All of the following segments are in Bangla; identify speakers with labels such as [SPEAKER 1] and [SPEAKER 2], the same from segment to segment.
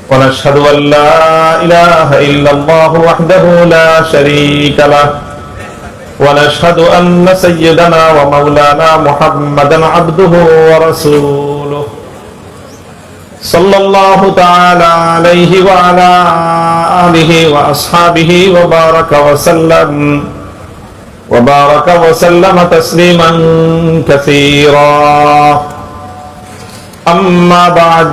[SPEAKER 1] ونشهد أن لا إله إلا الله وحده لا شريك له ونشهد أن سيدنا ومولانا محمدا عبده ورسوله صلى الله تعالى عليه وعلى آله وأصحابه وبارك وسلم تسليما كثيرا أما بعد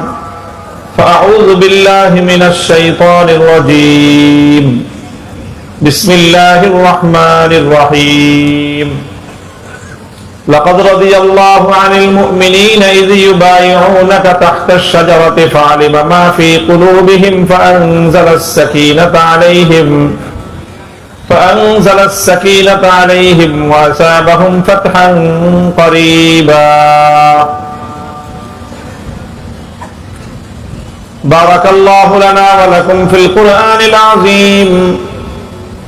[SPEAKER 1] فأعوذ بالله من الشيطان الرجيم بسم الله الرحمن الرحيم لقد رضي الله عن المؤمنين إذ يبايعونك تحت الشجرة فعلم ما في قلوبهم فأنزل السكينة عليهم وأثابهم فتحا قريبا بارك الله لنا ولكم في القرآن العظيم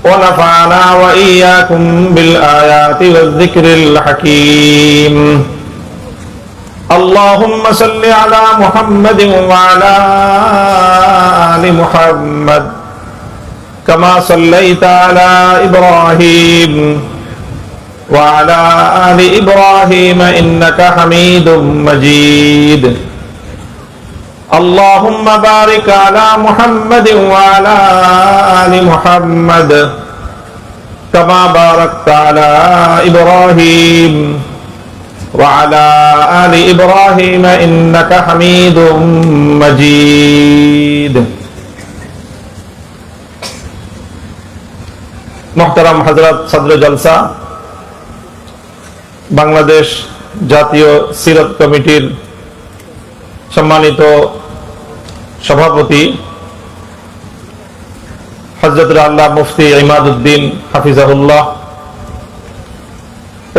[SPEAKER 1] ونفعنا وإياكم بالآيات والذكر الحكيم اللهم صل على محمد وعلى آل محمد كما صليت على إبراهيم وعلى آل إبراهيم إنك حميد مجيد اللهم بارك على محمد وعلى آل محمد كما باركت على إبراهيم وعلى آل إبراهيم إنك حميد مجيد محترم حضرات صدر জলসা বাংলাদেশ জাতীয় সিরাত কমিটির সম্মানিত সভাপতি হযরত আল্লাহ মুফতি ইমাদউদ্দিন হাফিজাহুল্লাহ,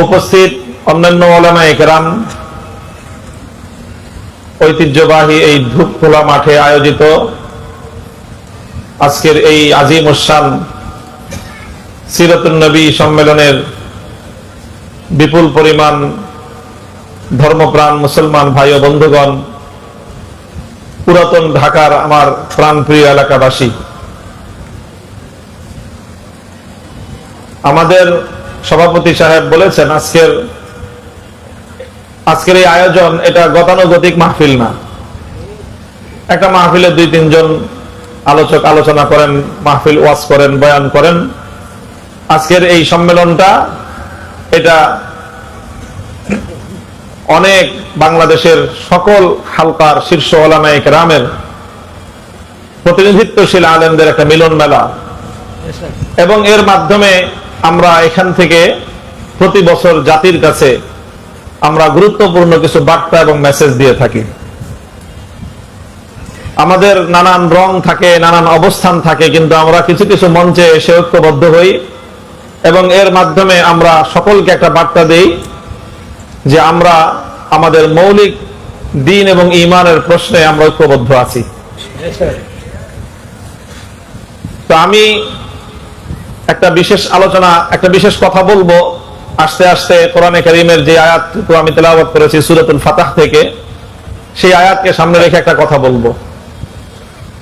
[SPEAKER 1] উপস্থিত অন্যান্য উলামায়ে কেরাম, ঐতিহ্যবাহী এই ধূপখোলা মাঠে আয়োজিত আজকের এই আজিমুশ-শান সিরাতুন নবী সম্মেলনের বিপুল পরিমাণ ধর্মপ্রাণ মুসলমান ভাই ও বন্ধুগণ, পুরাতন ঢাকার আমার প্রাণপ্রিয় এলাকাবাসী, আমাদের সভাপতি সাহেব বলেছেন আজকের এই আয়োজন এটা গতানুগতিক মাহফিল না। একটা মাহফিলে 2-3 জন আলোচক আলোচনা করেন, মাহফিল ওয়াজ করেন, বয়ান করেন। আজকের এই সম্মেলনটা এটা অনেক বাংলাদেশের সকল হালকার শীর্ষ উলামায়ে কেরামের প্রতিনিধিত্বশীল আলেমদের একটা মিলন মেলা, এবং এর মাধ্যমে আমরা এখান থেকে প্রতি বছর জাতির কাছে আমরা গুরুত্বপূর্ণ কিছু বার্তা এবং মেসেজ দিয়ে থাকি। আমাদের নানান রং থাকে, নানান অবস্থান থাকে, কিন্তু আমরা কিছু কিছু মঞ্চে এসে ঐক্যবদ্ধ হই এবং এর মাধ্যমে আমরা সকলকে একটা বার্তা দেই যে আমরা আমাদের মৌলিক দ্বীন এবং ঈমানের প্রশ্নে আমরা ঐক্যবদ্ধ আছি। তো আমি একটা বিশেষ কথা বলবো। আস্তে আস্তে কোরআনে কারীমের যে আয়াতটুকু আমি তেলাওয়াত করেছি সূরাতুল ফাতহ থেকে, সেই আয়াতকে সামনে রেখে একটা কথা বলবো।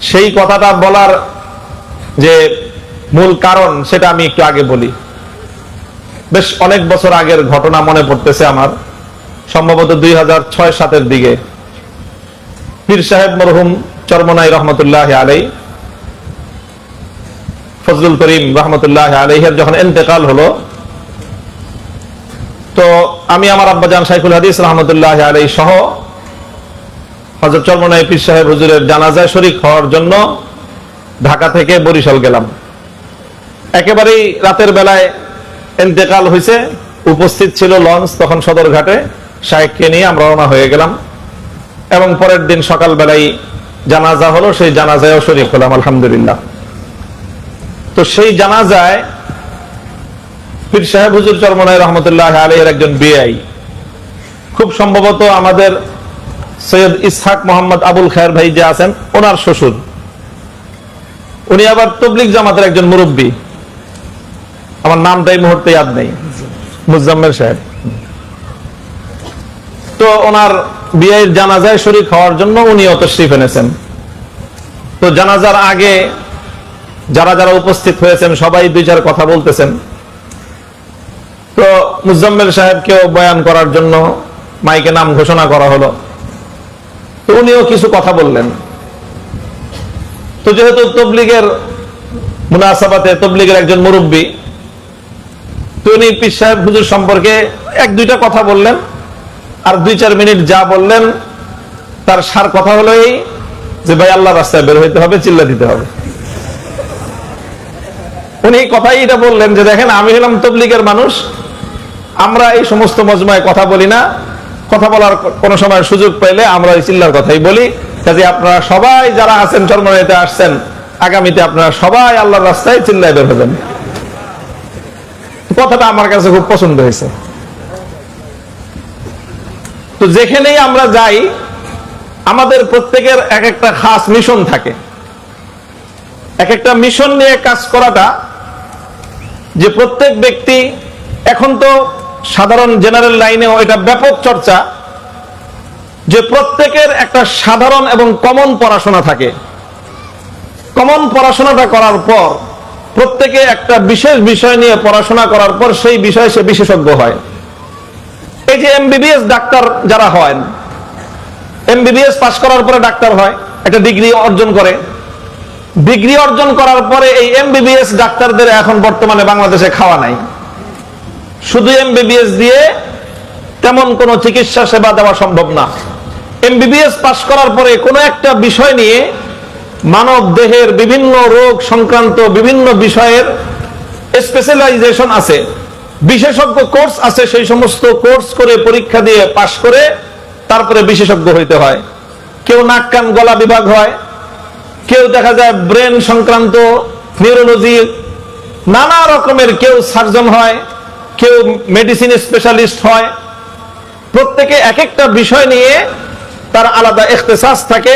[SPEAKER 1] সেই কথাটা বলার যে মূল কারণ সেটা আমি একটু আগে বলি। বেশ অনেক বছর আগের ঘটনা মনে পড়তেছে আমার, সম্ভবত 2006-07 দিকে পীর সাহেব মরহুম চরমনাই রহমতুল্লাহ আলাইহি, ফজলুল করিম রহমতুল্লাহ আলাইহির যখন ইন্তেকাল হলো, তো আমি আমার আব্বাজান শাইখুল হাদিস রহমতুল্লাহ আলাইহি সহ হযরত চরমনাই পীর সাহেব হুজুরের জানাজায় শরীক হওয়ার জন্য ঢাকা থেকে বরিশাল গেলাম। একেবারেই রাতের বেলায় ইন্তেকাল হয়েছে, উপস্থিত ছিল লঞ্চ তখন সদরঘাটে, শাইখকে নিয়ে আমরা রওনা হয়ে গেলাম এবং পরের দিন সকাল বেলায় জানাজা হলো, সেই জানাজায়ও শরীক হলাম আলহামদুলিল্লাহ। তো সেই জানাজায় পীর সাহেব হুজুর চরমনাই রহমতুল্লাহ আলাইহির একজন বিআই, খুব সম্ভবত আমাদের সৈয়দ ইসহাক মোহাম্মদ আবুল খায়ের ভাই যে আছেন ওনার শ্বশুর, উনি আবার তবলিগ জামাতের একজন মুরব্বী, আমার নামটা এই মুহূর্তে ইয়াদ নেই, মুজাম্মেল সাহেব। তো ওনার বিয়ের জানাজায় শরীক হওয়ার জন্য উনিও তশরিফ এনেছেন। তো জানাজার আগে যারা যারা উপস্থিত হয়েছেন সবাই দুই চার কথা বলতেছেন। তো মুজাম্মেল সাহেবকেও বয়ান করার জন্য মাইকে নাম ঘোষণা করা হলো, তো উনিও কিছু কথা বললেন। তো যেহেতু তবলিগের মুনাসাবাতে তবলিগের একজন মুরব্বী, তো উনি পীর সাহেব হুজুর সম্পর্কে এক দুইটা কথা বললেন, আর 2-4 মিনিট যা বললেন তার সার কথা হলো এই যে ভাই আল্লাহর রাস্তায় বের হইতে হবে, চিল্লা দিতে হবে। উনি কথাই এটা বললেন যে দেখেন, আমি হলাম তবলিগের মানুষ, আমরা এই সমস্ত মজমায় কথা বলি না, কথা বলার কোন সময় সুযোগ পাইলে আমরা এই চিল্লার কথাই বলি। কাজে আপনারা সবাই যারা আছেন চরমনাইতে আসছেন, আগামীতে আপনারা সবাই আল্লাহর রাস্তায় চিল্লায় বের হবেন। কথাটা আমার কাছে খুব পছন্দ হয়েছে। তো যেখানেই আমরা যাই আমাদের প্রত্যেকের এক একটা খাস মিশন থাকে। এক একটা মিশন নিয়ে কাজ করাটা, যে প্রত্যেক ব্যক্তি, এখন তো সাধারণ জেনারেল লাইনেও এটা ব্যাপক চর্চা, যে প্রত্যেকের একটা সাধারণ এবং কমন পড়াশোনা থাকে। কমন পড়াশোনাটা করার পর প্রত্যেকে একটা বিশেষ বিষয় নিয়ে পড়াশোনা করার পর সেই বিষয়ে সে বিশেষজ্ঞ হয়। এই যে এমবিবিএস ডাক্তার যারা হয়, এমবিবিএস পাস করার পরে ডাক্তার হয়, একটা ডিগ্রি অর্জন করে। ডিগ্রি অর্জন করার পরে এই এমবিবিএস ডাক্তারদের এখন বর্তমানে বাংলাদেশে খাওয়া নাই। শুধু এমবিবিএস দিয়ে তেমন কোনো চিকিৎসা সেবা দেওয়া সম্ভব না। এমবিবিএস পাস করার পরে কোনো একটা বিষয় নিয়ে, মানব দেহের বিভিন্ন রোগ সংক্রান্ত বিভিন্ন বিষয়ের স্পেশালাইজেশন আছে, বিশেষজ্ঞ কোর্স আছে, সেই সমস্ত কোর্স করে পরীক্ষা দিয়ে পাস করে তারপরে বিশেষজ্ঞ হইতে হয়। কেউ নাক কান গলা বিভাগ হয়, কেউ দেখা যায় ব্রেন সংক্রান্ত নিউরোলজি, নানা রকমের, কেউ সার্জন হয়, কেউ মেডিসিন স্পেশালিস্ট হয়। প্রত্যেকে এক একটা বিষয় নিয়ে তার আলাদা ইখতিসাস থাকে,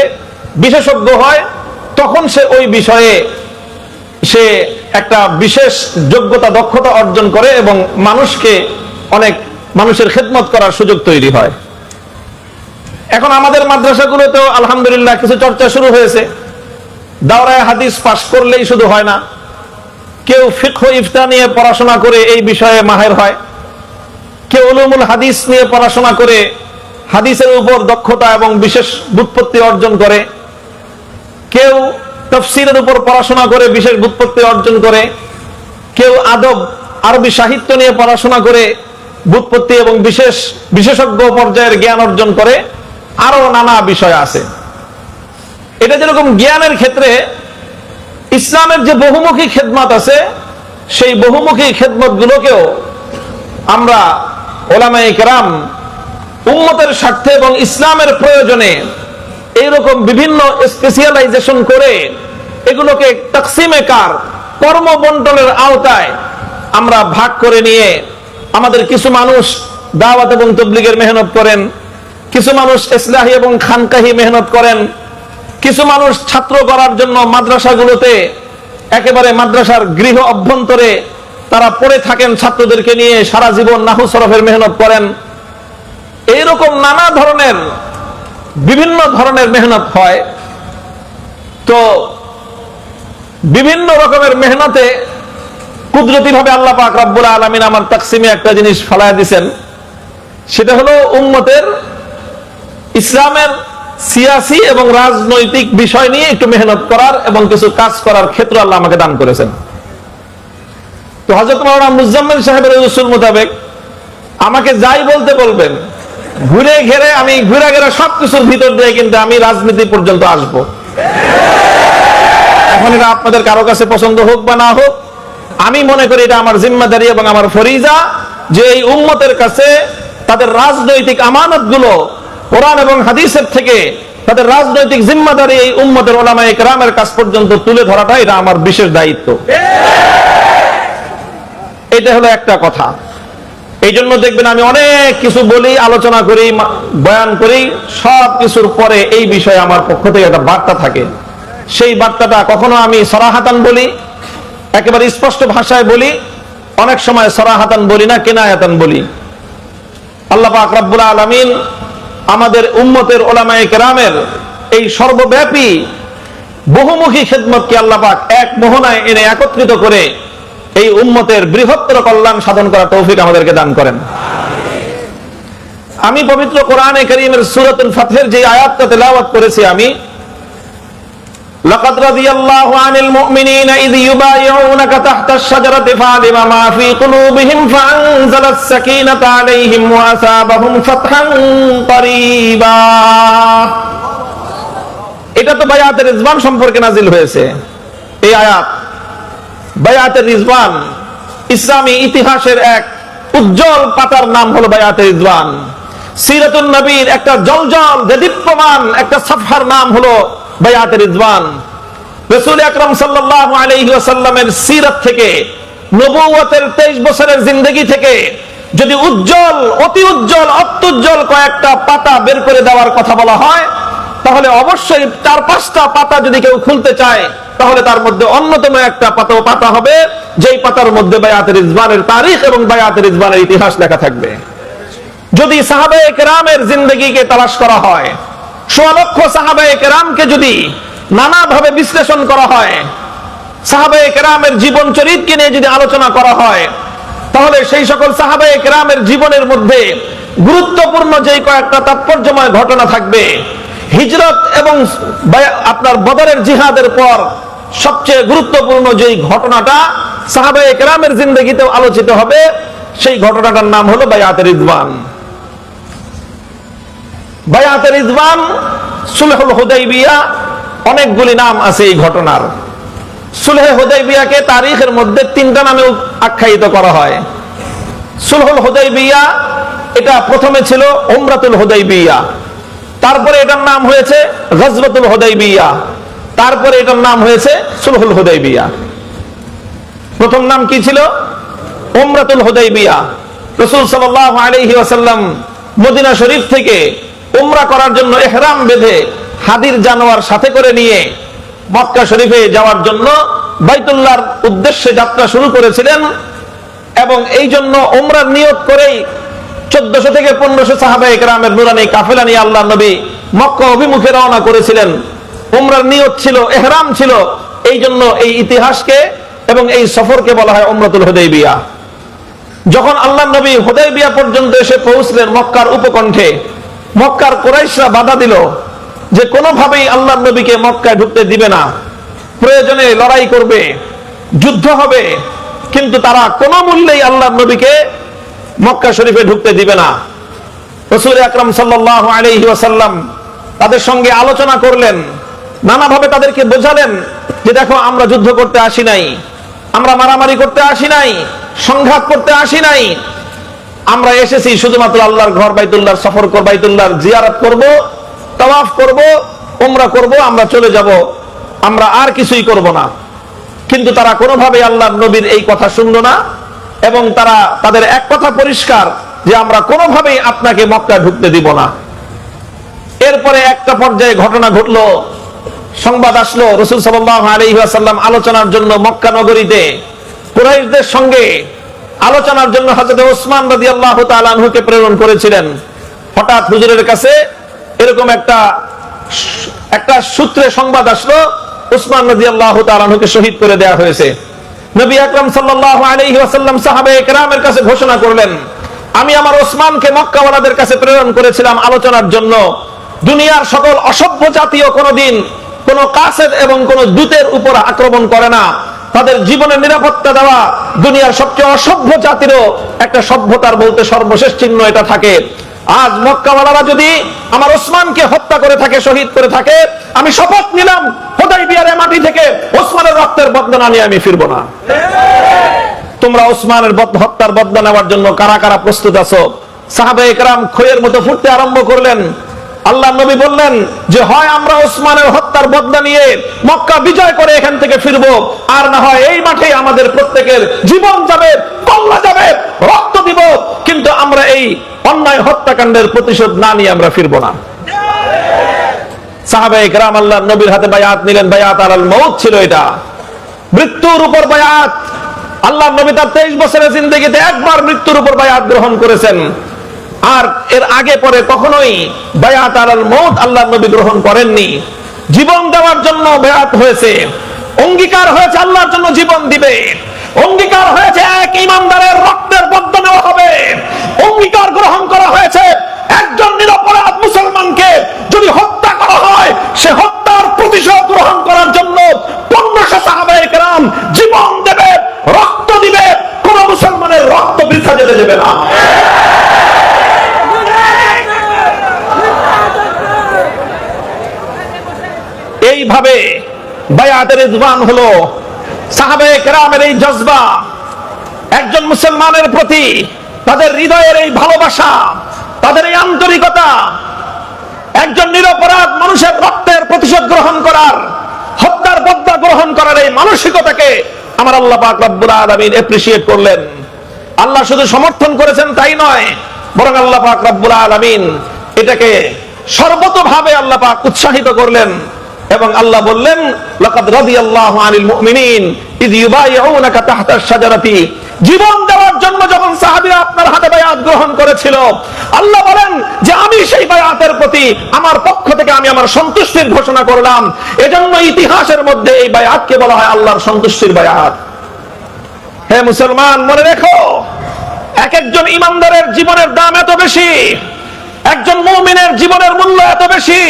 [SPEAKER 1] বিশেষজ্ঞ হয়। তখন সে ওই বিষয়ে সে একটা বিশেষ যোগ্যতা দক্ষতা অর্জন করে এবং মানুষকে অনেক মানুষের খেদমত করার সুযোগ তৈরি হয়। এখন আমাদের মাদ্রাসাগুলোতেও আলহামদুলিল্লাহ কিছু চর্চা শুরু হয়েছে। দাওরায়ে হাদিস পাশ করলেই শুধু হয় না, কেউ ফিকহ ইফতা নিয়ে পড়াশোনা করে এই বিষয়ে মাহের হয়, কেউ উলুমুল হাদিস নিয়ে পড়াশোনা করে হাদিসের উপর দক্ষতা এবং বিশেষ ব্যুৎপত্তি অর্জন করে, কেউ তাফসীরের উপর পড়াশোনা করে বিশেষ ব্যুৎপত্তি অর্জন করে, কেউ আদব আরবি সাহিত্য নিয়ে পড়াশোনা করে ব্যুৎপত্তি এবং বিশেষজ্ঞ পর্যায়ের জ্ঞান অর্জন করে। আরো নানা বিষয় আছে। এটা যেরকম জ্ঞানের ক্ষেত্রে ইসলামের যে বহুমুখী খেদমত আছে, সেই বহুমুখী খেদমত গুলোকেও আমরা উলামায়ে কেরাম উম্মতের স্বার্থে এবং ইসলামের প্রয়োজনে এইরকম বিভিন্ন স্পেশালাইজেশন করে এগুলোকে তাকসিমে কার, কর্মবন্টনের আওতায় আমরা ভাগ করে নিয়ে, আমাদের কিছু মানুষ দাওয়াত এবং তাবলীগের মেহনত করেন, কিছু মানুষ ইসলাহি এবং খানকাহি মেহনত করেন, কিছু মানুষ ছাত্র করার জন্য মাদ্রাসাগুলোতে একেবারে মাদ্রাসার গৃহ অভ্যন্তরে তারা পড়ে থাকেন, ছাত্রদেরকে নিয়ে সারা জীবন নাহু সরফের মেহনত করেন। এইরকম নানা ধরনের বিভিন্ন ধরনের মেহনত হয়। তো বিভিন্ন রকমের মেহনতে কুদরতি ভাবে আল্লাহ পাক রব্বুল আলামিন আমার তাকসিমে একটা জিনিস ফলায় দিয়েছেন, সেটা হলো উম্মতের ইসলামের সিয়াসি এবং রাজনৈতিক বিষয় নিয়ে একটু মেহনত করার এবং কিছু কাজ করার ক্ষেত্র আল্লাহ আমাকে দান করেছেন। তো হযরত মাওলানা মুজাম্মেল সাহেবের উসুল মোতাবেক আমাকে যাই বলতে বলবেন, ঘুরে ঘেরে আমি ঘুরে ঘেরে সবকিছুর ভিতর দিয়ে কিন্তু আমি রাজনীতি পর্যন্ত আসব। এখন এটা আপনাদের কারো কাছে পছন্দ হোক বা না হোক, আমি মনে করি এটা আমার জিম্মাদারি এবং আমার ফরিজা, যে এই উম্মতের কাছে তাদের রাজনৈতিক আমানত গুলো কোরআন এবং হাদিসের থেকে তাদের রাজনৈতিক জিম্মাদারি এই উম্মতের উলামায়ে কেরামের কাছ পর্যন্ত তুলে ধরাটা এটা আমার বিশেষ দায়িত্ব। এটা হলো একটা কথা। এই জন্য দেখবেন আমি অনেক কিছু বলি, আলোচনা করি, বয়ান করি, সব কিছুর পরে এই বিষয়ে আমার পক্ষ থেকে একটা বার্তা থাকে। সেই বার্তাটা কখনো আমি সরাহাতান বলি, একেবারে স্পষ্ট ভাষায় বলি, অনেক সময় সরাহাতান বলি না, কিনায়াতান বলি। আল্লাহ পাক রব্বুল আলামিন আমাদের উম্মতের উলামায়ে কেরামের এই সর্বব্যাপী বহুমুখী খেদমতকে আল্লাহ পাক এক মোহনায় এনে একত্রিত করে এই উম্মতের বৃহত্তর কল্যাণ সাধন করার তৌফিক আমাদেরকে দান করেন। আমি পবিত্র কোরআনে কারীমের সূরাতুল ফাতহের যে আয়াতটা তেলাওয়াত করেছি আমি, লাকাদ রাদিয়াল্লাহু আনিল মুমিনিনা ইয ইউবাইউনাকা তাহতাশ শাজারাতি ফাআলিমা মা ফি কুলুবিহিম ফাআনজালাস সাকিনাতা আলাইহিম ওয়া আসাবাহুম ফাতহান করিবা। এটা তো বায়াতের রিজওয়ান সম্পর্কে নাজিল হয়েছে এই আয়াত। বায়াতের রিজওয়ান ইসলামী ইতিহাসের এক উজ্জ্বল পাতার নাম হলো বায়াতের রিজওয়ান। সিরাতুন নবীর একটা জলজল দেদীপ্যমান একটা সাফহার নাম হলো বায়াতের রিজওয়ান। রাসূল আকরাম সাল্লাল্লাহু আলাইহি ওয়াসাল্লামের সিরাত থেকে, নবুয়তের 23 বছরের জিন্দেগি থেকে যদি উজ্জ্বল, অতি উজ্জ্বল, অত্যুজ্জ্বল কয়েকটা পাতা বের করে দেওয়ার কথা বলা হয়, তাহলে অবশ্যই 4-5টা পাতা যদি কেউ খুলতে চায় তাহলে তার মধ্যে অন্যতম একটা পাতা হবে যেই পাতার মধ্যে বায়াতের রিজওয়ানের তারিখ এবং বায়াতের রিজওয়ানের ইতিহাস লেখা থাকবে। যদি সাহাবায়ে কেরামের জিন্দেগিকে তালাশ করা হয়, 100 লক্ষ সাহাবায়ে কেরামকে যদি নানাভাবে বিশ্লেষণ করা হয়, সাহাবায়ে কেরামের জীবন চরিত্রকে নিয়ে যদি আলোচনা করা হয়, তাহলে সেই সকল সাহাবায়ে কেরামের জীবনের মধ্যে গুরুত্বপূর্ণ যেই কয়েকটা তাৎপর্যময় ঘটনা থাকবে, হিজরত এবং আপনার বদরের জিহাদের পর সবচেয়ে গুরুত্বপূর্ণ যেই ঘটনাটা সাহাবায়ে কেরামের জিন্দেগিতেও আলোচিত হবে, সেই ঘটনাটার নাম হলো বায়াতের রিজওয়ান। বায়াতের রিজওয়ান, সুলহুল হুদাইবিয়া, অনেকগুলি নাম আছে এই ঘটনার। সুলহে হুদাইবিয়াকে তারিখের মধ্যে 3টা নামে আখ্যায়িত করা হয়। সুলহুল হুদাইবিয়া, এটা প্রথমে ছিল উমরাতুল হুদাইবিয়া, তারপরে এটার নাম হয়েছে গজওয়াতুল হুদাইবিয়া, তারপরে এটার নাম হয়েছে সুলহুল হুদাইবিয়া। প্রথম নাম কি ছিল? উমরাতুল হুদাইবিয়া। রাসূল সাল্লাল্লাহু আলাইহি ওয়াসাল্লাম মদিনা শরীফ থেকে উমরা করার জন্য ইহরাম বেঁধে হাদির জানোয়ার সাথে করে নিয়ে মক্কা শরীফে যাওয়ার জন্য বাইতুল্লাহর উদ্দেশ্যে যাত্রা শুরু করেছিলেন এবং এই জন্য উমরার নিয়ত করেই 1400 থেকে 1500 সাহাবায়ে কেরামের নুরানি কাফেলা নিয়ে আল্লাহর নবী মক্কা অভিমুখে রওনা করেছিলেন। উমরার নিয়ত ছিল, ইহরাম ছিল, এই জন্য এই ইতিহাসকে এবং এই সফরকে বলা হয় উমরাতুল হুদাইবিয়া। যখন আল্লাহর নবী হুদাইবিয়া পর্যন্ত এসে পৌঁছলেন মক্কার উপকণ্ঠে, মক্কার কুরাইশরা বাধা দিল যে কোনোভাবেই আল্লাহর নবীকে মক্কায় ঢুকতে দিবে না, প্রয়োজনে লড়াই করবে, যুদ্ধ হবে, কিন্তু তারা কোনো মূল্যেই আল্লাহর নবীকে মক্কা শরীফে ঢুকতে দিবে না। রাসূল আকরাম সাল্লাল্লাহু আলাইহি ওয়াসাল্লাম তাদের সঙ্গে আলোচনা করলেন, নানাভাবে তাদেরকে বোঝালেন যে দেখো, আমরা যুদ্ধ করতে আসি নাই, আমরা মারামারি করতে আসি নাই, সংঘাত করতে আসি নাই, আমরা এসেছি শুধুমাত্র আল্লাহর ঘর বাইতুল্লাহর সফর করব, বাইতুল্লাহর জিয়ারত করব, তাওয়াফ করব, উমরা করব, আমরা চলে যাব, আমরা আর কিছুই করব না। কিন্তু তারা কোনোভাবেই আল্লাহর নবীর এই কথা শুনল না এবং তারা তাদের এক কথা পরিষ্কার যে আমরা কোনোভাবেই আপনাকে মক্কা ঢুকতে দিব না। এরপরে একটা পর্যায়ে ঘটনা ঘটলো, সংবাদ আসলো, রাসূল সাল্লাল্লাহু আলাইহি ওয়াসাল্লাম আলোচনার জন্য মক্কা নগরীতে কুরাইশদের সঙ্গে আলোচনার জন্য হযরত ওসমান রাদিয়াল্লাহু তাআলা আনহুকে প্রেরণ করেছিলেন। হঠাৎ হুজুরের কাছে এরকম একটা সূত্রে সংবাদ আসলো, ওসমান রাদিয়াল্লাহু তাআলা আনহুকে শহীদ করে দেয়া হয়েছে। নবী আকরাম সাল্লাল্লাহু আলাইহি ওয়াসাল্লাম সাহাবায়ে কেরামের কাছে ঘোষণা করলেন, আমি আমার ওসমানকে মক্কাওয়ালাদের কাছে প্রেরণ করেছিলাম আলোচনার জন্য। দুনিয়ার সকল অসভ্য জাতীয় কোনদিন কোন কাসেদ এবং কোন দূতের উপর আক্রমণ করে না, তাদের জীবনের নিরাপত্তা দেওয়া দুনিয়ার সবচেয়ে অসভ্য জাতিরও একটা সভ্যতার বলতে সর্বশেষ চিহ্ন এটা থাকে। আজ মক্কাওয়ালারা যদি আমার ওসমানকে হত্যা করে থাকে, শহীদ করে থাকে, আমি শপথ নিলাম হুদাইবিয়ার মাটি থেকে ওসমানের রক্তের বদলা নিয়ে আমি ফিরবো না। তোমরা ওসমানের হত্যার বদলা নেওয়ার জন্য কারা কারা প্রস্তুত আছো? সাহাবায়ে কেরাম খইয়ের মতো ফুটতে আরম্ভ করলেন। আল্লাহর নবী বললেন যে হয় আমরা ওসমানের হত্যার বদলা নিয়ে মক্কা বিজয় করে এখান থেকে ফিরবো, আর না হয় এই মাঠে আমাদের প্রত্যেকের জীবন যাবে, কল্লা যাবে, রক্ত দিব, কিন্তু আমরা এই অন্যায় হত্যাকাণ্ডের প্রতিশোধ না নিয়ে আমরা ফিরবো না। সাহাবায়ে কেরাম আল্লাহর নবীর হাতে বায়াত নিলেন। বায়াত আলাল মউত ছিল, এটা মৃত্যুর উপর বায়াত। আল্লাহর নবী তার 23 বছরের জিন্দেগিতে একবার মৃত্যুর উপর বায়াত গ্রহণ করেছেন, আর এর আগে পরে কখনোই বায়াত আলাল মউত আল্লাহর নবী গ্রহণ করেননি। জীবন দেওয়ার জন্য বেয়াত হয়েছে, অঙ্গীকার হয়েছে আল্লাহর জন্য জীবন দিবে, অঙ্গীকার হয়েছে এক ইমানদারের রক্তের বদলা নেওয়া হবে, অঙ্গীকার গ্রহণ করা হয়েছে একজন নিরপরাধ মুসলমানকে যদি হত্যা করা হয় সে হত্যার প্রতিশোধ গ্রহণ করার জন্য 1500 সাহাবায়ে কেরাম জীবন দেবে, রক্ত দিবে, কোন মুসলমানের রক্ত বৃথা যেতে দেবে না। এইভাবে বায়াতের রিদওয়ান হলো সাহাবায়ে কেরামের এই জজবা, একজন মুসলমানের প্রতি তাদের হৃদয়ের এই ভালোবাসা, তাদের এই আন্তরিকতা, একজন নিরপরাধ মানুষের রক্তের প্রতিশোধ গ্রহণ করার, হত্যার বদলা গ্রহণ করার এই মানসিকতাকে আমার আল্লাহ পাক রব্বুল আলামিন এপ্রিশিয়েট করলেন। আল্লাহ শুধু সমর্থন করেছেন তাই নয়, বরং আল্লাহ পাক রব্বুল আলামিন এটাকে সর্বতোভাবে আল্লাহ পাক উৎসাহিত করলেন এবং আল্লাহ বললেন লাকাদ রাদিয়াল্লাহু আনিল মুমিনিন ইয ইউবাইউনাকা তাহতাশ শাজারাতি, জীবন দেওয়ার জন্য যখন সাহাবীরা আপনার হাতে বায়াত গ্রহণ করেছিল, আল্লাহ বলেন যে আমি সেই বায়াতের প্রতি আমার পক্ষ থেকে আমি আমার সন্তুষ্টির ঘোষণা করলাম। এজন্য ইতিহাসের মধ্যে এই বায়াতকে বলা হয় আল্লাহর সন্তুষ্টির বায়াত। হে মুসলমান, মনে রেখো, এক একজন ইমানদারের জীবনের দাম এত বেশি, একজন মুমিনের জীবনের মূল্য এত বেশি।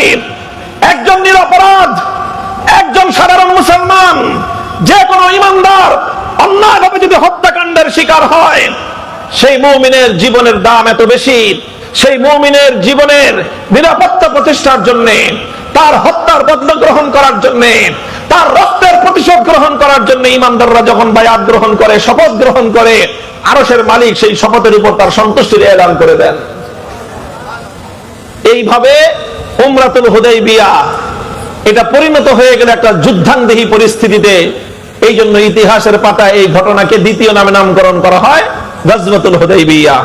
[SPEAKER 1] একজন নিরপরাধ, একজন সাধারণ মুসলমান, যে কোনো ইমানদার অন্যায়ভাবে যদি হত্যাকাণ্ডের শিকার হয়, সেই মুমিনের জীবনের দাম এত বেশি। সেই মুমিনের জীবনের নিরাপত্তা প্রতিষ্ঠার জন্য, তার হত্যার বদলা গ্রহণ করার জন্য, তার রক্তের প্রতিশোধ গ্রহণ করার জন্য ইমানদাররা যখন বায়াত গ্রহণ করে, শপথ গ্রহণ করে, আরশের মালিক সেই শপথের উপর তার সন্তুষ্টির এলান করে দেন। এইভাবে উমরাতুল হুদাইবিয়া এটা পরিণত হয়ে গেল একটা যুদ্ধাঙ্গী পরিস্থিতিতে। এই জন্য ইতিহাসের পাতায় এই ঘটনাকে দ্বিতীয় নামে নামকরণ করা হয় গজওয়াতুল হুদাইবিয়া।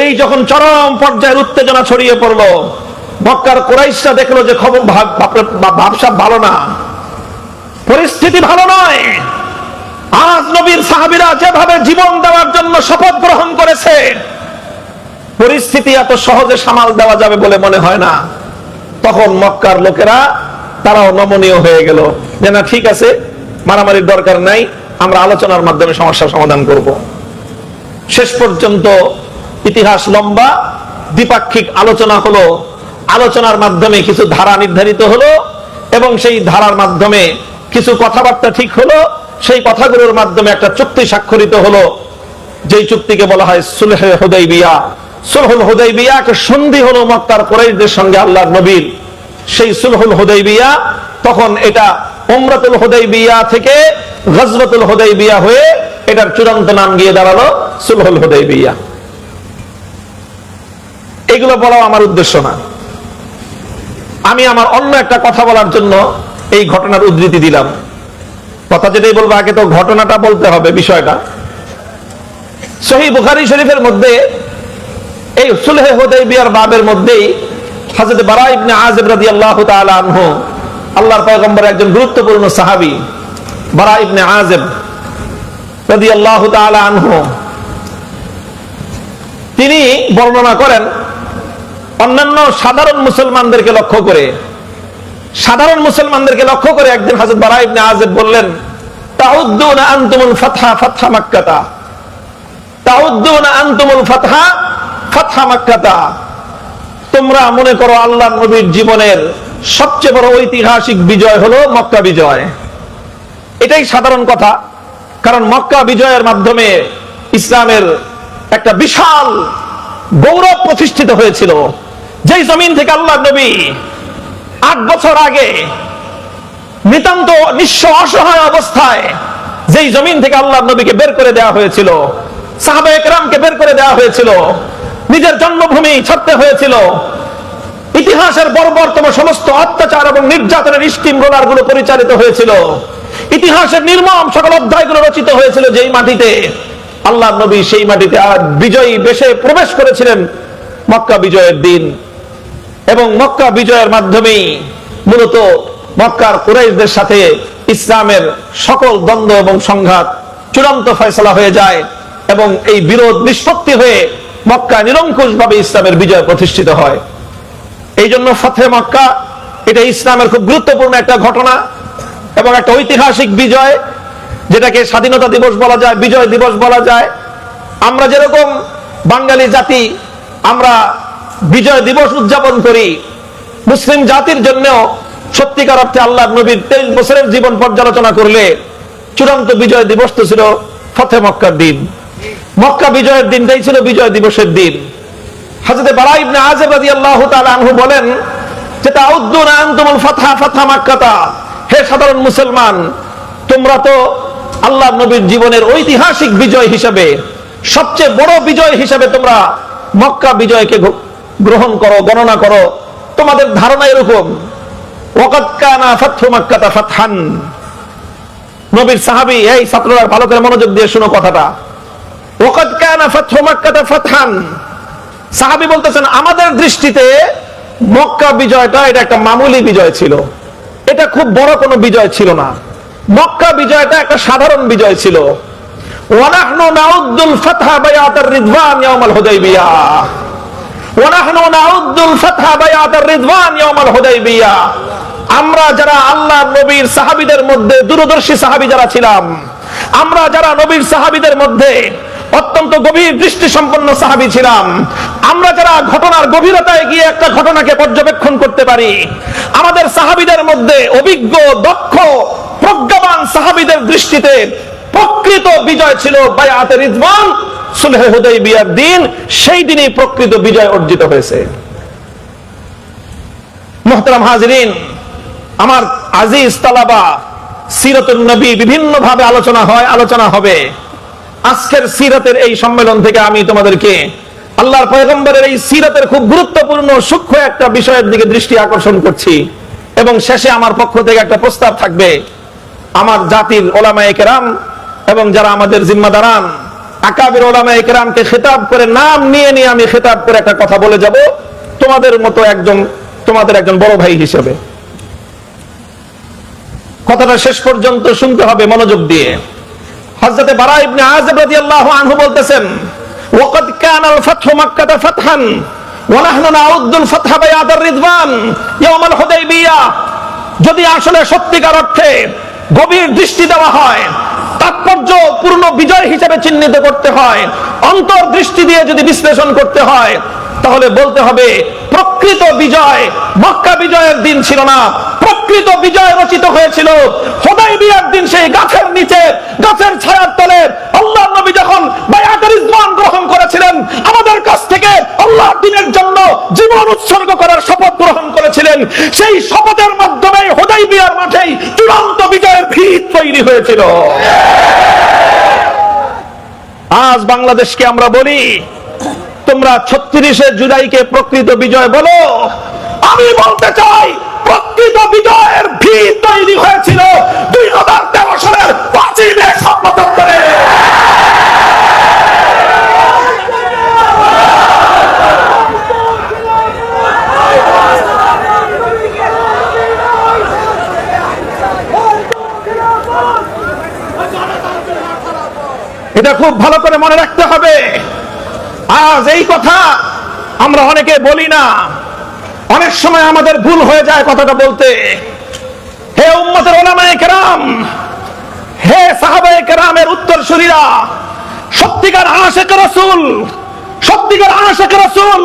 [SPEAKER 1] এই যখন চরম পর্যায়ের উত্তেজনা ছড়িয়ে পড়লো, মক্কার কুরাইশরা দেখলো যে খবর ভাবসাব ভালো না, পরিস্থিতি ভালো নয়। আজ নবীর সাহাবীরা যেভাবে জীবন দেওয়ার জন্য শপথ গ্রহণ করেছে, পরিস্থিতি এত সহজে সামাল দেওয়া যাবে বলে মনে হয় না। তখন মক্কার লোকেরা তারাও নমনীয় হয়ে গেল যে না, ঠিক আছে, মারামারির দরকার নাই, আমরা আলোচনার মাধ্যমে সমস্যার সমাধান করব। শেষ পর্যন্ত ইতিহাস লম্বা, দ্বিপাক্ষিক আলোচনা হলো, আলোচনার মাধ্যমে কিছু ধারা নির্ধারিত হলো এবং সেই ধারার মাধ্যমে কিছু কথাবার্তা ঠিক হলো। সেই কথাগুলোর মাধ্যমে একটা চুক্তি স্বাক্ষরিত হলো, যেই চুক্তিকে বলা হয় সুলহে হুদাইবিয়া। সুলহুল হুদাইবিয়া একটা সন্ধি হলো মক্কার কুরাইশদের সঙ্গে আল্লাহর নবীর। সেই সুলহুল হুদাইবিয়া তখন এটা উমরাতুল হুদাইবিয়া থেকে গজওয়াতুল হুদাইবিয়া হয়ে এটার চূড়ান্ত নাম গিয়ে দাঁড়ালো সুলহুল হুদাইবিয়া। এগুলো বলাও আমার উদ্দেশ্য না, আমি আমার অন্য একটা কথা বলার জন্য এই ঘটনার উদ্ধৃতি দিলাম। কথা যেটাই বলবো আগে তো ঘটনাটা বলতে হবে, বিষয়টা। সহিহ বুখারী শরীফের মধ্যে এই সুলহে হুদাইবিয়ার বাবের মধ্যেই হযরত বারা ইবনে আযিব রাদিয়াল্লাহু তাআলা আনহু, আল্লাহর পয়গম্বরের একজন গুরুত্বপূর্ণ সাহাবী বারা ইবনে আযিব রাদিয়াল্লাহু তাআলা আনহু, তিনি বর্ণনা করেন অন্যান্য সাধারণ মুসলমানদেরকে লক্ষ্য করে একদিন হযরত বারা ইবনে আযিব বললেন, তাউদ্দুনা আনতুমুল ফাতহা ফাতহা মাক্কাতা, তাউদ্দুনা আনতুমুল ফাতহা ফাতহা মাক্কাতা, তোমরা মনে করো আল্লাহর নবীর জীবনের সবচেয়ে বড় ঐতিহাসিক বিজয় হলো মক্কা বিজয়। এটাই সাধারণ কথা, কারণ মক্কা বিজয়ের মাধ্যমে ইসলামের একটা বিশাল গৌরব প্রতিষ্ঠিত হয়েছিল। যেই জমিন থেকে আল্লাহর নবী 8 বছর আগে নিতান্ত নিঃস্ব অসহায় অবস্থায়, যেই জমিন থেকে আল্লাহর নবীকে বের করে দেওয়া হয়েছিল, সাহাবায়ে কেরামকে বের করে দেওয়া হয়েছিল, নিজের জন্মভূমি ছাড়তে হয়েছিল, ইতিহাসের বর্বরতম সমস্ত অত্যাচার এবং নির্যাতনের স্টিম রোলার গুলো পরিচালিত হয়েছিল, ইতিহাসের নির্মম সকল অধ্যায়গুলো রচিত হয়েছিল যেই মাটিতে, আল্লাহর নবী সেই মাটিতে বিজয়ী বেশে প্রবেশ করেছিলেন মক্কা বিজয়ের দিন। এবং মক্কা বিজয়ের মাধ্যমেই মূলত মক্কার কুরাইশদের সাথে ইসলামের সকল দ্বন্দ্ব এবং সংঘাত চূড়ান্ত ফয়সালা হয়ে যায় এবং এই বিরোধ নিষ্পত্তি হয়ে মক্কা নিরঙ্কুশ ভাবে ইসলামের বিজয় প্রতিষ্ঠিত হয়। এই জন্য ফাতহে মক্কা এটা ইসলামের খুব গুরুত্বপূর্ণ একটা ঘটনা এবং একটা ঐতিহাসিক বিজয়, যেটাকে স্বাধীনতা দিবস বলা যায়, বিজয় দিবস বলা যায়। আমরা যেরকম বাঙালি জাতি আমরা বিজয় দিবস উদযাপন করি, মুসলিম জাতির জন্য সত্যিকার অর্থে আল্লাহর নবীর 23 বছরের জীবন পর্যালোচনা করলে চূড়ান্ত বিজয় দিবস তো ছিল ফতে মক্কার দিন। মক্কা বিজয়ের দিনটাই ছিল বিজয় দিবসের দিন। হযরত বারা ইবনে আযিব রাদিয়াল্লাহু তাআলা আনহু বলেন যে তাউদ্দুনা আনতুমুল ফাতহা ফাতহা মাক্কাতা, হে সাধারণ মুসলমান, তোমরা তো আল্লাহর নবীর জীবনের ঐতিহাসিক বিজয় হিসেবে, সবচেয়ে বড় বিজয় হিসেবে তোমরা মক্কা বিজয়কে গ্রহণ করো, গণনা করো। তোমাদের ধারণা এরকম, ওয়াকাদ কানা ফাতহু মাক্কাতা ফাতহান। নবীর সাহাবী, এই ছাত্ররা ভালো করে মনোযোগ দিয়ে শোনো কথাটা, ওয়াকাদ কানা ফাতহু মাক্কাতা ফাতহান। সাহাবী বলতেছেন আমাদের দৃষ্টিতে মক্কা বিজয়টা এটা একটা মামুলি বিজয় ছিল, এটা খুব বড় কোনো বিজয় ছিল না। মক্কা বিজয়টা একটা সাধারণ বিজয় ছিল। ওয়া নাহনু নাউদ্দুল ফাতহা বায়াতার রিদওয়ান ইয়াউমাল হুদাইবিয়া, ওয়া নাহনু নাউদ্দুল ফাতহা বায়াতার রিদওয়ান ইয়াউমাল হুদাইবিয়া। আমরা যারা আল্লাহর নবীর সাহাবীদের মধ্যে দূরদর্শী সাহাবী যারা ছিলাম, আমরা যারা নবীর সাহাবীদের মধ্যে অত্যন্ত গভীর দৃষ্টি সম্পন্ন সাহাবী ছিলাম, আমরা যারা ঘটনার গভীরতায় গিয়ে একটা ঘটনাকে পর্যবেক্ষণ করতে পারি, আমাদের সাহাবীদের মধ্যে অভিজ্ঞ, দক্ষ, প্রজ্ঞাবান সাহাবীদের দৃষ্টিতে প্রকৃত বিজয় ছিল বায়াতে রিদওয়ান, সুলহে হুদাইবিয়ার দিন। সেই দিনই প্রকৃত বিজয় অর্জিত হয়েছে। মুহতারাম হাজিরিন, আমার আজিজ তালাবা, সিরাতুন নবী বিভিন্ন ভাবে আলোচনা হয়, আলোচনা হবে। আজকের সিরাতের এই সম্মেলন থেকে আমি তোমাদেরকে আল্লাহর পয়গম্বরের এই সিরাতের খুব গুরুত্বপূর্ণ সূক্ষ্ম একটা বিষয়ের দিকে দৃষ্টি আকর্ষণ করছি এবং শেষে আমার পক্ষ থেকে একটা প্রস্তাব থাকবে। আমার জাতির ওলামায়ে কেরাম এবং যারা আমাদের জিম্মাদারান আকাবির ওলামায়ে কেরামকে খেতাব করে, নাম নিয়ে নিয়ে আমি খেতাব করে একটা কথা বলে যাব তোমাদের মতো একজন, তোমাদের একজন বড় ভাই হিসেবে। কথাটা শেষ পর্যন্ত শুনতে হবে মনোযোগ দিয়ে। হযরত বারা ইবনে আযিব রাদিয়াল্লাহু আনহু বলতেছেন ওয়াকাদ কানাল ফাতহু মাক্কাতা ফাতহান ওয়া নাহনু নাউদ্দুল ফাতহা বায়াদার রিদওয়ান ইয়াউমাল হুদাইবিয়া। যদি আসলে সত্যিকার অর্থে গভীর দৃষ্টি দেওয়া হয়, তাৎপর্যপূর্ণ বিজয় হিসেবে চিহ্নিত করতে হয়, অন্তর্দৃষ্টি দিয়ে যদি বিশ্লেষণ করতে হয়, তাহলে বলতে হবে প্রকৃত বিজয় মক্কা বিজয়ের দিন ছিল না, প্রকৃত বিজয় রচিত হয়েছিল হুদাইবিয়ার দিন। সেই গাছের নিচে, গাছের ছায়ার তলে আল্লাহর নবী যখন বায়াতে রিদওয়ান গ্রহণ করেছিলেন, আমাদের কাছ থেকে আল্লাহর দ্বীনের জন্য জীবন উৎসর্গ করার শপথ গ্রহণ করেছিলেন। সেই শপথের মাধ্যমে হুদাইবিয়ার মাঠেই চূড়ান্ত বিজয়ের ভিত তৈরি হয়েছিল। আজ বাংলাদেশকে আমরা বলি তোমরা 36শে জুলাইকে প্রকৃত বিজয় বলো। আমি বলতে চাই প্রকৃত বিজয়ের ভিত তৈরি হয়েছিল 2013 সালের 5ই মে স্বপ্নতত্ত্বে। এটা খুব ভালো করে মনে রাখতে হবে। আজ এই কথা আমরা অনেকে বলি না, অনেক সময় আমাদের ভুল হয়ে যায় কথাটা বলতে। হে উম্মতের উলামায়ে কেরাম, হে সাহাবায়ে কেরামের উত্তরসূরিরা, সত্যিকার আশিক রাসূল, সত্যিকার আশিক রাসূল,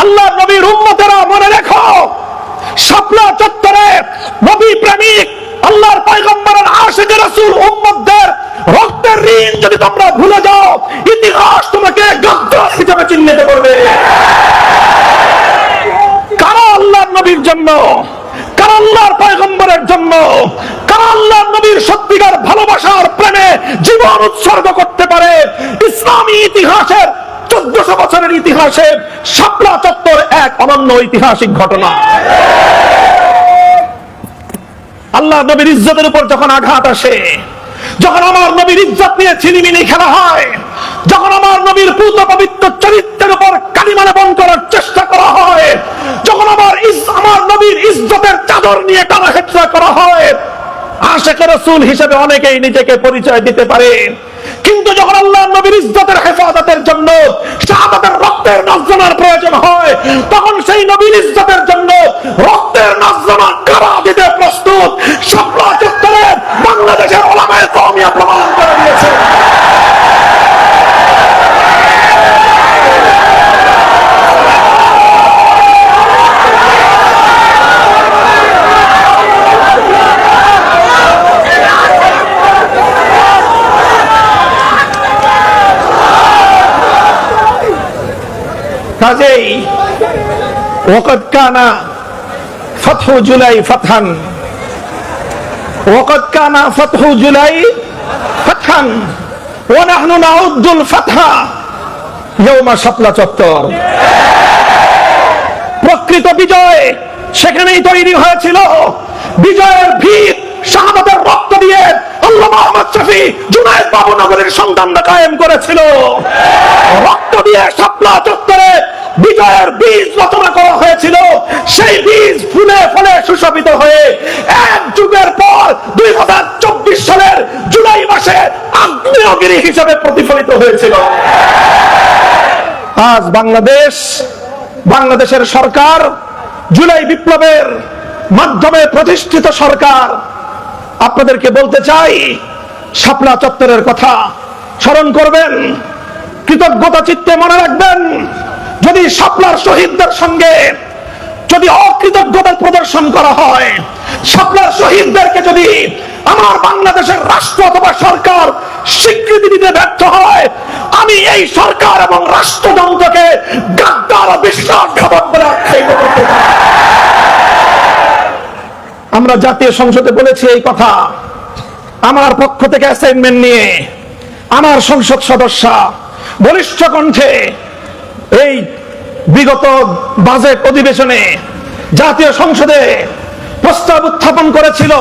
[SPEAKER 1] আল্লাহর নবীর উম্মতেরা মনে রেখো, শাপলা চত্বরে নবী প্রেমিক আল্লাহর পয়গম্বরের আশিক রাসূল উম্মতদের রক্তের ঋণ যদি তোমরা ভুলে যাও, ইতিহাস তোমাকে গাদ্দার হিসেবে চিহ্নিত করবে। কারা আল্লাহর নবীর জন্য, কারা আল্লাহর পয়গম্বরের জন্য, কারা আল্লাহর নবীর সত্যিকার ভালোবাসার প্রেমে জীবন উৎসর্গ করতে পারে। ইসলামী ইতিহাসের 1400 বছরের ইতিহাসে শাপলা চত্বর এক অনন্য ঐতিহাসিক ঘটনা। আল্লাহ নবীর ইজ্জতের উপর যখন আঘাত আসে, যখন আমার নবীর ইজ্জত নিয়ে ছিনিমিনি খেলা হয়, যখন আমার নবীর পূত পবিত্র চরিত্রের উপর কালিমা লেপন করার চেষ্টা করা হয়, যখন আমার নবীর ইজ্জতের চাদর নিয়ে টানাহেচড়া করা হয়, আশিক রাসূল হিসেবে অনেকেই নিজেকে পরিচয় দিতে পারে, কিন্তু কিন্তু যখন আল্লাহ নবীর ইজ্জতের হেফাজতের জন্য শাহাদাতের রক্তের নজরানার প্রয়োজন হয়, তখন সেই নবীর ইজ্জতের জন্য রক্তের নজরানা কারা দিতে প্রস্তুত শাপলা চত্বরে বাংলাদেশের উলামায়ে কওমিয়া প্রমাণ করে দিয়েছে। কাজেই ওয়াকাদ কানা ফাতহু জুলাই ফাতহান, ওয়াকাদ কানা ফাতহু জুলাই ফাতহান ওয়া নাহনু নাউদ্দুল ফাতহা ইয়াওমা শাপলা চত্বর। প্রকৃত বিজয় সেখানেই তৈরি হয়েছিল। বিজয়ের ভিত শাহাদাতের রক্ত দিয়ে আল্লামা আহমদ শফী জুনায়েদ বাবুনগরের সন্তানরা কায়েম করেছিল। রক্ত দিয়ে শাপলা চত্বরে বিজয়ের বীজ রচনা করা হয়েছিল। সেই বীজ ফুলে ফলে সুশোভিত হয়ে এক যুগের পর 2024 সালের জুলাই মাসে আগ্নেয়গিরি হিসেবে প্রতিফলিত হয়েছিল। আজ বাংলাদেশের সরকার জুলাই বিপ্লবের মাধ্যমে প্রতিষ্ঠিত সরকার। আপনাদেরকে বলতে চাই, শাপলা চত্বরের কথা স্মরণ করবেন, কৃতজ্ঞতা চিত্তে মনে রাখবেন। যদি শাপলার শহীদদের সঙ্গে যদি অকৃতজ্ঞতা প্রদর্শন করা হয়, শাপলার শহীদদেরকে যদি আমার বাংলাদেশের রাষ্ট্র অথবা সরকার স্বীকৃতি দিতে ব্যর্থ হয়, আমি এই সরকার এবং রাষ্ট্রযন্ত্রকে গাদ্দার ও বিশ্বাসঘাতক বলে আখ্যায়িত করতে চাই। আমরা জাতীয় সংসদে বলেছি এই কথা। আমার পক্ষ থেকে অ্যাসাইনমেন্ট নিয়ে আমার সংসদ সদস্য বলিষ্ঠ কণ্ঠে এই বিগত বাজেট অধিবেশনে জাতীয় সংসদে প্রস্তাব উত্থাপন করেছিল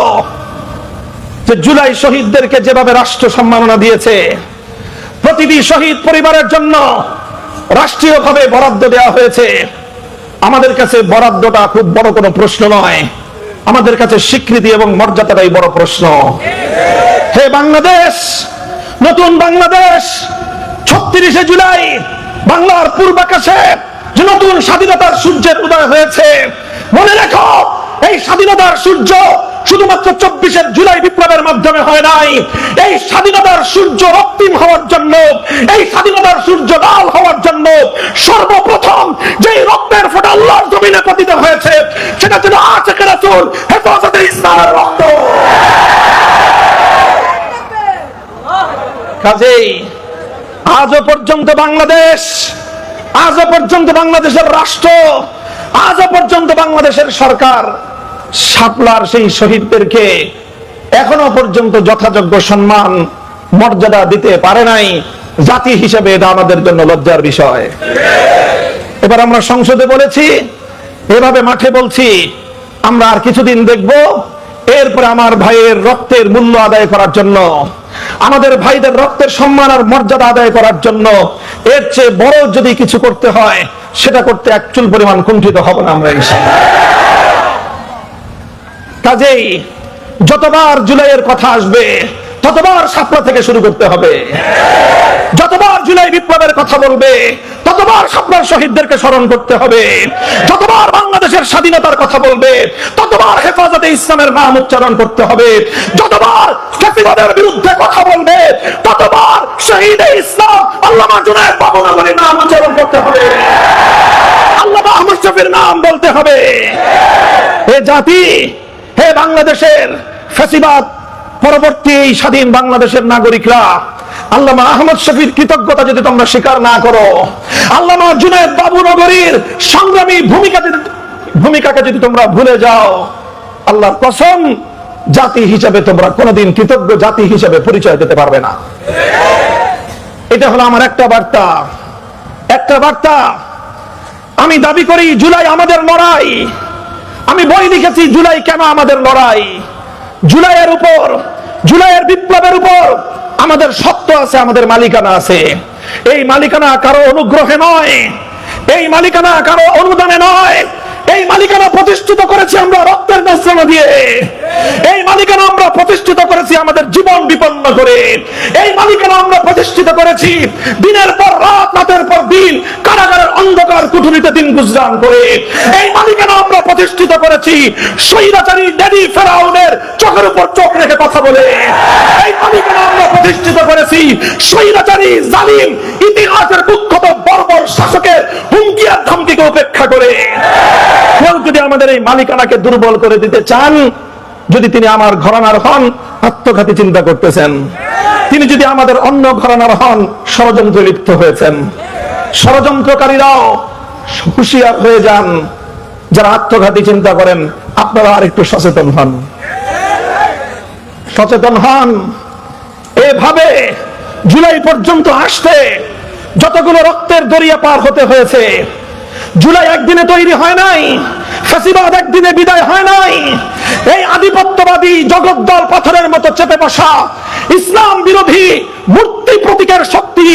[SPEAKER 1] যে জুলাই শহীদদেরকে যেভাবে রাষ্ট্র সম্মাননা দিয়েছে, প্রতিটি শহীদ পরিবারের জন্য রাষ্ট্রীয়ভাবে বরাদ্দ দেওয়া হয়েছে। আমাদের কাছে বরাদ্দটা খুব বড় কোনো প্রশ্ন নয়, আমাদের কাছে স্বীকৃতি এবং মর্যাদাটাই বড় প্রশ্ন। হে বাংলাদেশ, নতুন বাংলাদেশ, 36শে জুলাই বাংলার পূর্বাকাশে যে নতুন স্বাধীনতার সূর্যের উদয় হয়েছে, মনে রেখো এই স্বাধীনতার সূর্য শুধুমাত্র 24শে জুলাই বিপ্লবের মাধ্যমে হয় নাই। এই স্বাধীনতার সূর্য রক্তিম হওয়ার জন্য, এই স্বাধীনতার সূর্য লাল হওয়ার জন্য সর্বপ্রথম যেই রক্তের ফোঁটা আল্লাহর জমিনে পতিত হয়েছে সেটা ছিল আশিকে রাসূল হেফাজতে ইসলামের রক্ত। কাজেই আজও পর্যন্ত বাংলাদেশের রাষ্ট্র, আজও পর্যন্ত বাংলাদেশের সরকার শাপলার সেই শহীদদেরকে এখনো পর্যন্ত যথাযোগ্য সম্মান মর্যাদা দিতে পারে নাই। জাতি হিসেবে এটা আমাদের জন্য লজ্জার বিষয়। এবার আমরা সংসদে বলেছি, এভাবে মাঠে বলছি, আমরা আর কিছুদিন দেখব, এরপরে আমার ভাইয়ের রক্তের মূল্য আদায় করার জন্য, আমাদের ভাইদের রক্তের সম্মান আর মর্যাদা আদায় করার জন্য এর চেয়ে বড় যদি কিছু করতে হয় সেটা করতে এক চুল পরিমাণ কুণ্ঠিত হব না আমরা ইনশাআল্লাহ। কাজেই যতবার জুলাইয়ের কথা আসবে ততবার শাপলা থেকে শুরু করতে হবে। যতবার জুলাই বিপ্লবের কথা বলবে ততবার শাপলার শহীদদেরকে স্মরণ করতে হবে। যতবার বাংলাদেশের স্বাধীনতার কথা বলবে ততবার হেফাজতে ইসলামের নাম উচ্চারণ করতে হবে। যতবার ফ্যাসিবাদের বিরুদ্ধে কথা বলবে ততবার শহীদে ইসলাম আল্লামা জুনায়েদ বাবুনগরের নাম উচ্চারণ করতে হবে, আল্লামা আহমদ শফীর নাম বলতে হবে। হে জাতি, হে বাংলাদেশের ফ্যাসিবাদ পরবর্তী এই স্বাধীন বাংলাদেশের নাগরিকরা, আল্লামা আহমদ শফীর কৃতজ্ঞতা যদি তোমরা স্বীকার না করো, আল্লামা জুনায়েদ বাবুনগরীর সংগ্রামী ভূমিকাকে যদি তোমরা ভুলে যাও, আল্লাহর কসম জাতি হিসেবে তোমরা কোনোদিন কৃতজ্ঞ জাতি হিসেবে পরিচয় দিতে পারবে না। এটা হলো আমার একটা বার্তা। আমি দাবি করি জুলাই আমাদের লড়াই। আমি বই লিখেছি জুলাই কেন আমাদের লড়াই। জুলাইয়ের বিপ্লবের উপর আমাদের সত্য আছে, আমাদের মালিকানা আছে। এই মালিকানা কারো অনুগ্রহে নয়, এই মালিকানা কারো অনুদানে নয়, এই মালিকানা প্রতিষ্ঠিত করেছি আমরা রক্তের নজরানা দিয়ে, এই মালিকানা আমরা প্রতিষ্ঠিত করেছি আমাদের জীবন বিপন্ন করে। করে। এই মালিকানা আমরা প্রতিষ্ঠিত করেছি দিনের পর রাত, রাতের পর দিন কারাগারের অন্ধকার কুঠুরিতে দিন গুজরান করে। এই মালিকানা আমরা প্রতিষ্ঠিত করেছি স্বৈরাচারী ড্যাডি ফেরাউনের চোখের উপর চোখ রেখে কথা বলে। এই মালিকানা আমরা প্রতিষ্ঠিত করেছি স্বৈরাচারী জালিম ইতিহাসের কুখ্যাত বর্বর শাসকের হুমকি আর ধমকিকে উপেক্ষা করে। কেউ যদি আমাদের এই মালিকানাকে দুর্বল করে দিতে চান, যদি তিনি আমার ঘরানার হন, আত্মঘাতী চিন্তা করতেছেন। তিনি যদি আমাদের অন্য ঘরানার হন, ষড়যন্ত্রে লিপ্ত হয়েছেন। ষড়যন্ত্রকারীরাও হুঁশিয়ার হয়ে যান। যারা আত্মঘাতী চিন্তা করেন, আপনারা আর একটু সচেতন হন, সচেতন হন। এভাবে জুলাই পর্যন্ত আসতে যতগুলো রক্তের দরিয়া পার হতে হয়েছে, জুলাই একদিনে তৈরি হয় নাই, ফ্যাসিবাদ একদিনে বিদায় হয় নাই। এই আধিপত্যবাদী জগদ্দল পাথরের মতো চেপে বসা ইসলাম বিরোধী মূর্তি প্রতীকের শক্তি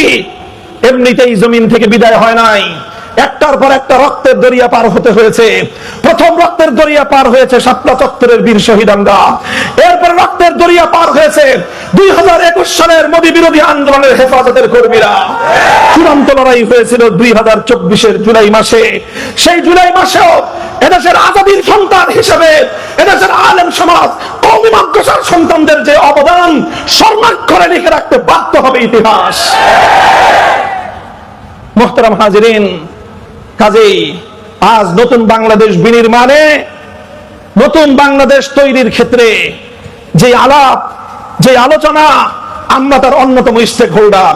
[SPEAKER 1] এমনিতেই জমিন থেকে বিদায় হয় নাই। একটার পর একটা রক্তের দরিয়া পার হতে হয়েছে। প্রথম রক্তের দরিয়া পার হয়েছে শাপলা চত্বরের বীর শহীদানরা। এরপর রক্তের দরিয়া পার হয়েছে 2021 সালের মোদী বিরোধী আন্দোলনের হেফাজতের কর্মীরা। চূড়ান্ত লড়াই হয়েছিল 2024 জুলাই মাসে। সেই জুলাই মাসেও এদেশের আজাদীর সন্তান হিসেবে এদেশের আলেম সমাজ, কওমি মাদ্রাসার সন্তানদের যে অবদান স্বর্ণাক্ষরে লিখে রাখতে বাধ্য হবে ইতিহাস। মুহতারাম হাজিরিন, কাজেই আজ নতুন বাংলাদেশ বিনির্মাণে, নতুন বাংলাদেশ তৈরির ক্ষেত্রে যে আলাপ, যে আলোচনা, আমরা তার অন্যতম স্টেক হোল্ডার।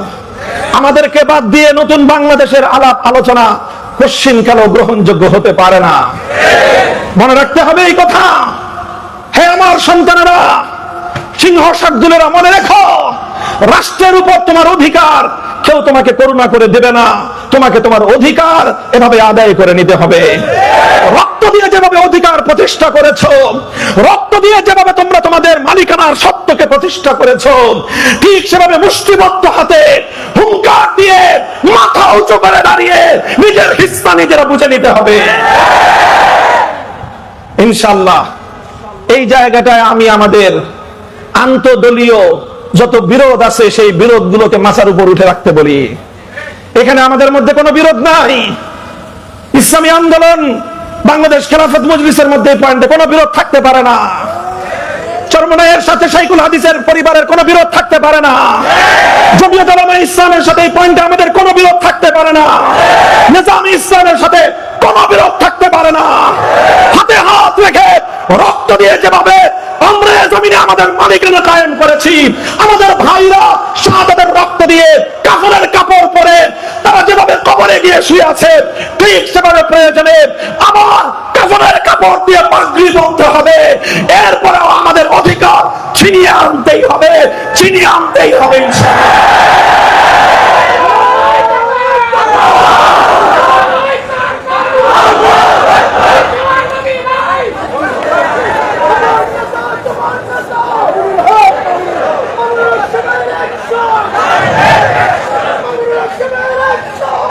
[SPEAKER 1] আমাদেরকে বাদ দিয়ে নতুন বাংলাদেশের আলাপ আলোচনা কোশ্চিনকালও গ্রহণযোগ্য হতে পারে না। মনে রাখতে হবে এই কথা। হে আমার সন্তানেরা, সিংহ শার্দুলেরা, মনে রেখো, রাষ্ট্রের উপর তোমার অধিকার কেউ তোমাকে করুণা করে দেবে না। তোমাকে তোমার অধিকার এভাবে আদায় করে নিতে হবে। রক্ত দিয়ে যেভাবে অধিকার প্রতিষ্ঠা করেছো, রক্ত দিয়ে যেভাবে তোমরা তোমাদের মালিকানার সত্যকে প্রতিষ্ঠা করেছো, ঠিক সেভাবে মুষ্টিবদ্ধ হাতে হুঙ্কার দিয়ে মাথা উঁচু করে দাঁড়িয়ে নিজের হিস্সা নিজেরা বুঝে নিতে হবে ইনশাআল্লাহ। এই জায়গাটায় আমি আমাদের আন্তদলীয় যত বিরোধ আছে সেই বিরোধগুলোকে মাথার উপর উঠে রাখতে বলি। এখানে আমাদের মধ্যে কোনো বিরোধ নাই। ইসলামী আন্দোলন, বাংলাদেশ খেলাফত মজলিসের মধ্যে এই পয়েন্টে কোনো বিরোধ থাকতে পারে না। চরমনাইয়ের সাথে শাইখুল হাদিসের পরিবারের কোনো বিরোধ থাকতে পারে না। জমিয়ত উলামা ইসলামের সাথে এই পয়েন্টে আমাদের কোনো বিরোধ থাকতে পারে না। নিজামী ইসলামের সাথে কোনো বিরোধ থাকতে পারে না। হাতে হাত রেখে রক্ত দিয়ে যেভাবে আমরা জমিনে আমাদের মালিকানা কায়েম করেছি, আমাদের ভাইরা শাহাদাতের রক্ত দিয়ে কাফনের কাপড় পরে তারা যেভাবে কবরে গিয়ে শুয়ে আছে, ঠিক সেভাবে প্রয়োজনে আবার কাফনের কাপড় দিয়ে পাগড়ি বলতে হবে। এরপরেও আমাদের অধিকার ছিনিয়ে আনতেই হবে, ছিনিয়ে আনতেই হবে ইনশাআল্লাহ।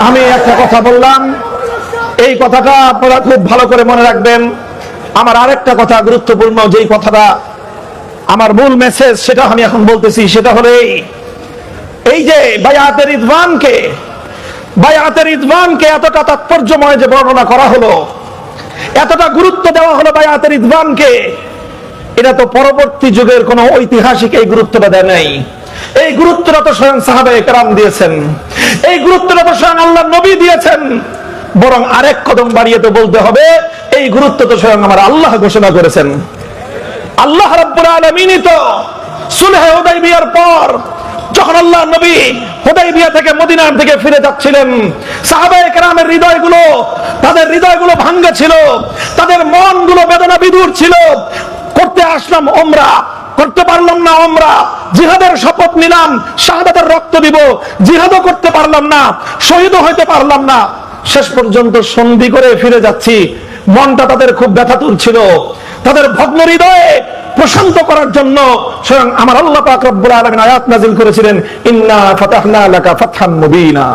[SPEAKER 1] আমি একটা কথা বললাম, এই কথাটা আপনারা খুব ভালো করে মনে রাখবেন। আমার আরেকটা কথা গুরুত্বপূর্ণ, যেই কথাটা আমার মূল মেসেজ, সেটা আমি এখন বলতেছি। সেটা হলো এই যে বায়াতে রিদওয়ানকে এতটা তাৎপর্যময় যে বর্ণনা করা হলো, এতটা গুরুত্ব দেওয়া হলো বায়াতে রিদওয়ানকে, এটা তো পরবর্তী যুগের কোন ঐতিহাসিক এই গুরুত্বটা দেয় নাই। এই গুরুত্বটা তো স্বয়ং সাহাবায়ে কেরাম দিয়েছেন, এই গুরুত্বটা তো স্বয়ং আল্লাহর নবী দিয়েছেন। বরং আরেক কদম বাড়িয়ে তো বলতে হবে, এই গুরুত্ব তো স্বয়ং আমার আল্লাহ ঘোষণা করেছেন। আল্লাহ রাব্বুল আলামিনই তো সুলহে হুদাইবিয়ার পর যখন আল্লাহ নবী হুদাইবিয়া থেকে মদিনার দিকে ফিরে যাচ্ছিলেন, সাহাবায়ে কেরামের হৃদয়গুলো, তাদের হৃদয়গুলো ভাঙ্গা ছিল, তাদের মনগুলো বেদনা বিধুর ছিল। করতে আসলাম ওমরা, করতে পারলাম না ওমরা, জিহাদের শপথ নিলাম, শাহাদাতের রক্ত দিব, জিহাদও করতে পারলাম না, শহীদও হইতে পারলাম না, শেষ পর্যন্ত সন্ধি করে ফিরে যাচ্ছি। মনটা তাদের খুব ব্যথা তুলছিল। তাদের ভগ্ন হৃদয়ে প্রশান্ত করার জন্য স্বয়ং আমার আল্লাহ পাক রব্বুল আলামিন আয়াত নাযিল করেছিলেন, ইন্না ফাতাহনা লাকা ফাতহান মুবিনা।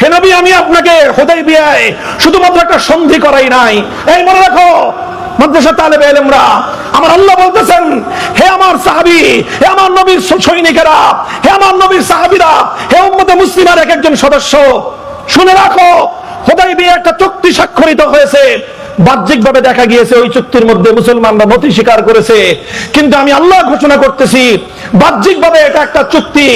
[SPEAKER 1] হে নবী, আমি আপনাকে হুদাইবিয়ায় শুধুমাত্র একটা সন্ধি করাই নাই। এই মনে রাখো,
[SPEAKER 2] মাদ্রাসা তালেবে ইলমরা, আমার আল্লাহ বলতেছেন, হে আমার সাহাবী, হে আমার নবীর সৈনিকেরা, হে আমার নবীর সাহাবীরা, হে উম্মতে মুসলিমার এক একজন সদস্য, শুনে রাখো, হুদায়বিয়া একটা চুক্তি স্বাক্ষরিত হয়েছে। বাহ্যিকভাবে দেখা গিয়েছে ওই চুক্তির মধ্যে মুসলমানরা নথি স্বীকার করেছে, কিন্তু আমি আল্লাহ ঘোষণা করতেছি, বাহ্যিকভাবে এটা একটা চুক্তি,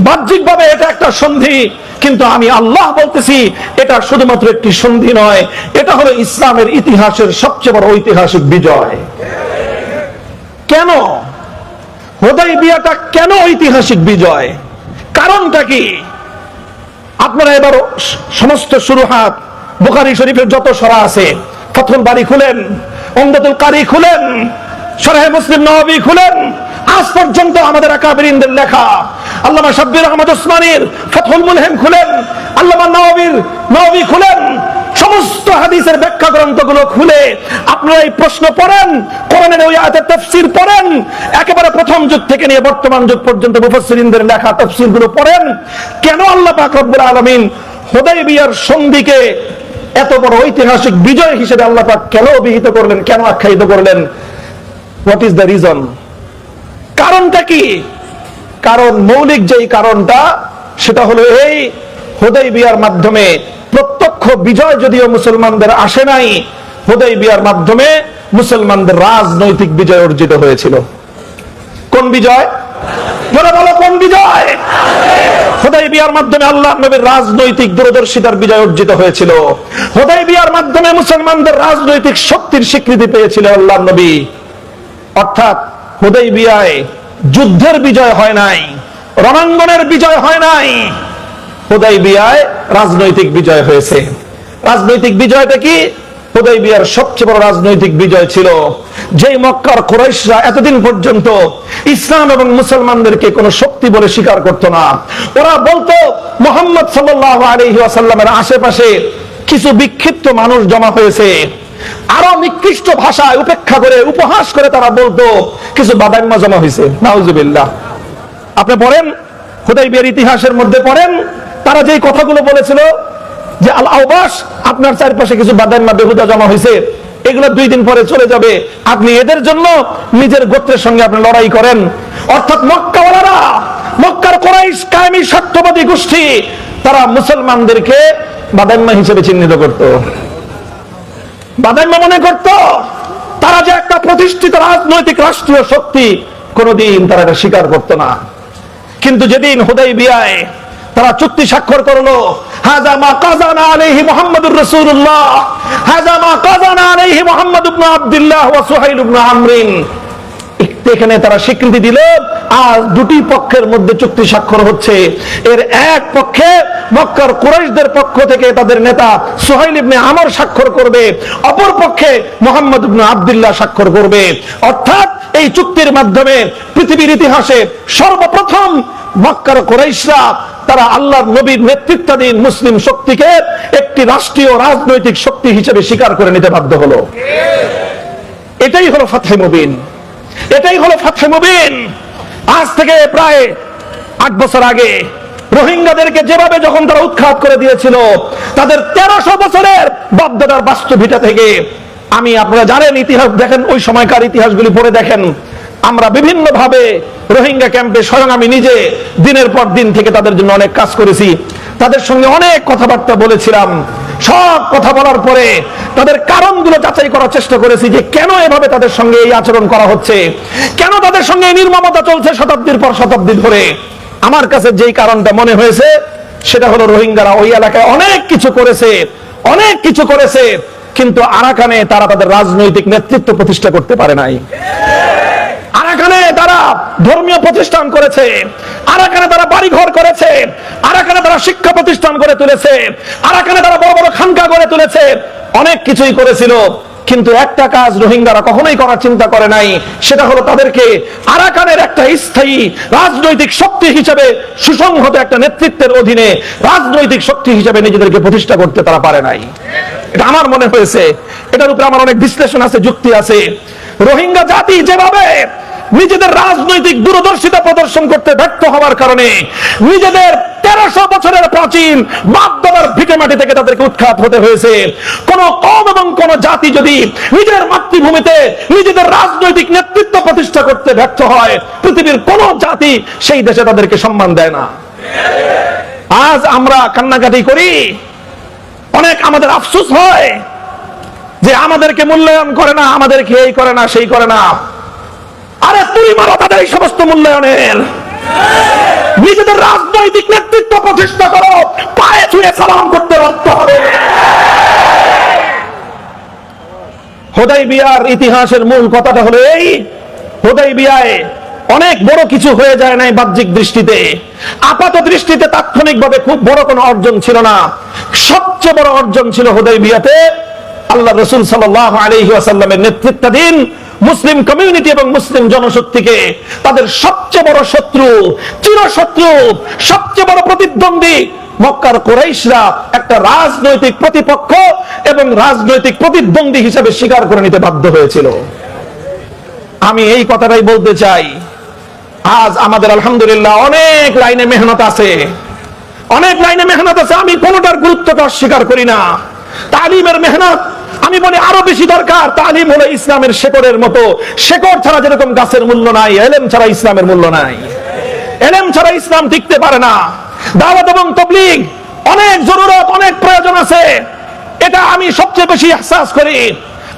[SPEAKER 2] বাহ্যিকভাবে এটা একটা সন্ধি, কিন্তু আমি আল্লাহ বলতেছি এটা শুধুমাত্র একটি সন্ধি নয়, এটা হলো ইসলামের ইতিহাসের সবচেয়ে বড় ঐতিহাসিক বিজয়। কেন হুদায়বিয়াটা কেন ঐতিহাসিক বিজয়? কারণটা কি? আপনারা এবার সমস্ত শুরুহাত বুখারী শরীফের যত সূরা আছে, ফাতহুল বারী খুলেন, উমদাতুল কারী খুলেন, শরহে মুসলিম নববী খুলেন, আজ পর্যন্ত আমাদের আকাবিরিনদের লেখা, আল্লামা শাব্বির আহমদ উসমানীর ফাতহুল মুলহিম খুলেন, আল্লামা নববী খুলেন, সমস্ত হাদিসের ব্যাখ্যা গ্রন্থগুলো খুলে আপনারা এই প্রশ্ন পড়েন, কোরআনের ওই আয়াতের তাফসীর পড়েন, একেবারে প্রথম যুগ থেকে নিয়ে বর্তমান যুগ পর্যন্ত মুফাসসিরিনদের লেখা তাফসীরগুলো পড়েন, কেন আল্লাহ পাক রব্বুল আলামিন হুদায়বিয়ার সন্ধিকে এত বড় ঐতিহাসিক বিজয় হিসেবে আল্লাহ পাক কেন অভিহিত করলেন, কেন আখ্যায়িত করলেন? What is the reason? কারণটা কি? কারণ মৌলিক যেই কারণটা, সেটা হলো এই, হুদায়বিয়ার মাধ্যমে প্রত্যক্ষ বিজয় যদিও মুসলমানদের আসে নাই, হুদায়বিয়ার মাধ্যমে মুসলমানদের রাজনৈতিক বিজয় অর্জিত হয়েছিল। কোন বিজয়? বলো কোন বিজয়? হুদায়বিয়ার মাধ্যমে আল্লাহর নবীর রাজনৈতিক দূরদর্শিতার বিজয় অর্জিত হয়েছিল। হুদায়বিয়ার মাধ্যমে মুসলমানদের রাজনৈতিক শক্তির স্বীকৃতি পেয়েছিল আল্লাহর নবী। অর্থাৎ হুদায়বিয়ায় যুদ্ধের বিজয় হয় নাই, রণাঙ্গনের বিজয় হয় নাই, হুদায়বিয়ায় রাজনৈতিক বিজয় হয়েছে। রাজনৈতিক বিজয়টা কি? হুদায়বিয়ার সবচেয়ে বড় রাজনৈতিক বিজয় ছিল যেই মক্কার কুরাইশরা এতদিন পর্যন্ত ইসলাম এবং মুসলমানদেরকে কোনো শক্তি বলে স্বীকার করত না। ওরা বলতো মুহাম্মদ সাল্লাল্লাহু আলাইহি ওয়াসাল্লামের আশেপাশে কিছু বিক্ষিপ্ত মানুষ জমা হয়েছে, আরো নিকৃষ্ট ভাষায় উপেক্ষা করে উপহাস করে তারা বলতো কিছু বাদাইম্মা জমা হয়েছে। নাউজুবিল্লাহ। আপনি পড়েন হুদায়বিয়ার ইতিহাসের মধ্যে পড়েন, তারা যেই কথাগুলো বলেছিল যে আল আওবাস, আপনার চারপাশে কিছু বাদাইম্মা বেহুদা জমা হয়েছে, এগুলো 2 দিন পরে চলে যাবে, আপনি এদের জন্য নিজের গোত্রের সঙ্গে আপনি লড়াই করেন। অর্থাৎ মক্কাওয়ালারা, মক্কার কুরাইশ কায়েমি স্বার্থবাদী গোষ্ঠী, তারা মুসলমানদেরকে বাদাইম্মা হিসেবে চিহ্নিত করত, বাদাইম্মা মনে করত। তারা যে একটা প্রতিষ্ঠিত রাজনৈতিক রাষ্ট্রীয় শক্তি, কোনদিন তারা এটা স্বীকার করত না। কিন্তু যেদিন হুদায়বিয়ায় তারা চুক্তি স্বাক্ষর করলো, হাযা মা কাযানা আলাইহি মুহাম্মাদুর রাসূলুল্লাহ, হাযা মা কাযানা আলাইহি মুহাম্মদ ইবনে আব্দুল্লাহ ওয়া সুহাইল ইবনে আমরিন, এখানে তারা স্বীকৃতি দিল আর দুটি পক্ষের মধ্যে চুক্তি স্বাক্ষর হচ্ছে। এর এক পক্ষে মক্কার কুরাইশদের পক্ষ থেকে তাদের নেতা সুহাইল ইবনে আমর স্বাক্ষর করবে, অপর পক্ষে মুহাম্মদ ইবনে আব্দুল্লাহ স্বাক্ষর করবে। অর্থাৎ এই চুক্তির মাধ্যমে পৃথিবীর ইতিহাসে সর্বপ্রথম মক্কার কুরাইশরা তারা আল্লাহর নবীর নেতৃত্বাধীন মুসলিম শক্তিকে একটি রাষ্ট্রীয় রাজনৈতিক শক্তি হিসেবে স্বীকার করে নিতে বাধ্য হলো। এটাই হলো ফাতহে মুবিন, এটাই হলো ফাতহে মুবিন। আজ থেকে প্রায় 8 বছর আগে রোহিঙ্গাদেরকে যেভাবে যখন তারা উৎখাত করে দিয়েছিল, তাদের 1300 বছরের বাপদাদার বাস্তুভিটা থেকে, আপনারা জানেন, ইতিহাস দেখেন, ওই সময়কার ইতিহাসগুলি পড়ে দেখেন, আমরা বিভিন্ন ভাবে রোহিঙ্গা ক্যাম্পে স্বয়ং আমি নিজে দিনের পর দিন থেকে তাদের জন্য অনেক কাজ করেছি, তাদের সঙ্গে অনেক কথাবার্তা বলেছিলাম। সব কথা বলার পরে তাদের কারণগুলো যাচাই করার চেষ্টা করেছি যে কেন এভাবে তাদের সঙ্গে এই আচরণ করা হচ্ছে, কেন তাদের সঙ্গে এই নির্মমতা চলছে শতাব্দীর পর শতাব্দী ধরে। আমার কাছে যেই কারণটা মনে হয়েছে সেটা হলো রোহিঙ্গারা ওই এলাকায় অনেক কিছু করেছে, অনেক কিছু করেছে, কিন্তু আরাকানে তারা তাদের রাজনৈতিক নেতৃত্ব প্রতিষ্ঠা করতে পারে নাই। আরাকানে তারা ধর্মীয় প্রতিষ্ঠান করেছে, আরাকানে তারা বাড়িঘর করেছে, আরাকানে তারা শিক্ষা প্রতিষ্ঠান গড়ে তুলেছে, আরাকানে তারা বড় বড় খানকা গড়ে তুলেছে, অনেক কিছুই করেছিল। কিন্তু একটা কাজ রোহিঙ্গারা কখনোই করার চিন্তা করে নাই, সেটা হলো তাদেরকে আরাকানের একটা স্থায়ী রাজনৈতিক শক্তি হিসেবে, সুসংহত একটা নেতৃত্বের অধীনে রাজনৈতিক শক্তি হিসেবে নিজেদেরকে প্রতিষ্ঠা করতে তারা পারে নাই। এটা আমার মনে হয়েছে, এটার উপরে আমার অনেক বিশ্লেষণ আছে, যুক্তি আছে। রোহিঙ্গা জাতি যেভাবে নিজেদের রাজনৈতিক দূরদর্শিতা প্রদর্শন প্রদর্শন করতে ব্যর্থ হওয়ার কারণে নিজেদের 1300 বছরের প্রাচীন বাপ-দাদার ভিটে মাটি থেকে তাদেরকে উৎখাত হতে হয়েছে। কোন কওম এবং কোন জাতি যদি নিজের মাতৃভূমিতে নিজেদের রাজনৈতিক নেতৃত্ব প্রতিষ্ঠা করতে ব্যর্থ হয়, পৃথিবীর কোন জাতি সেই দেশে তাদেরকে সম্মান দেয় না। আজ আমরা কান্নাকাটি করি, অনেক আমাদের আফসোস হয় যে আমাদেরকে মূল্যায়ন করে না, আমাদেরকে এই করে না, সেই করে না। আরে তুই মারো তাদের এই সমস্ত মূল্যায়নের। নিজেদের রাজনৈতিক নেতৃত্ব প্রতিষ্ঠা করো, পায়ে ছুঁয়ে সালাম করতে বাধ্য হবে। হুদায়বিয়ার ইতিহাসের মূল কথাটা হলো এই, হুদায়বিয়ায় অনেক বড় কিছু হয়ে যায় নাই বাহ্যিক দৃষ্টিতে, আপাত দৃষ্টিতে তাৎক্ষণিকভাবে খুব বড় কোনো অর্জন ছিল না। সবচেয়ে বড় অর্জন ছিল হুদায়বিয়াতে আল্লাহ রাসূল সাল্লাল্লাহু আলাইহি ওয়াসাল্লামের নেতৃত্বাধীন মুসলিম কমিউনিটি এবং মুসলিম জনশক্তিকে তাদের সবচেয়ে বড় শত্রু, চিরশত্রু, সবচেয়ে বড় প্রতিদ্বন্দ্বী মক্কার কুরাইশরা একটা রাজনৈতিক প্রতিপক্ষ এবং রাজনৈতিক প্রতিদ্বন্দ্বী হিসেবে স্বীকার করে নিতে বাধ্য হয়েছিল। আমি এই কথাটাই বলতে চাই, আজ আমাদের আলহামদুলিল্লাহ অনেক লাইনে মেহনত আছে, অনেক লাইনে মেহনত আছে। আমি কোনোটার গুরুত্বকে অস্বীকার করি না। তালিমের মেহনত আমি বলি আরো বেশি দরকার। তালিম হলো ইসলামের শেকড়ের মতো, শেকড় ছাড়া যেরকম গাছের মূল্য নাই, ইলম ছাড়া ইসলামের মূল্য নাই। ইলম ছাড়া ইসলাম টিকতে পারে না। দাওয়াত এবং তাবলীগ অনেক জরুরত, অনেক প্রয়োজন আছে, এটা আমি সবচেয়ে বেশি ইহসাস করি।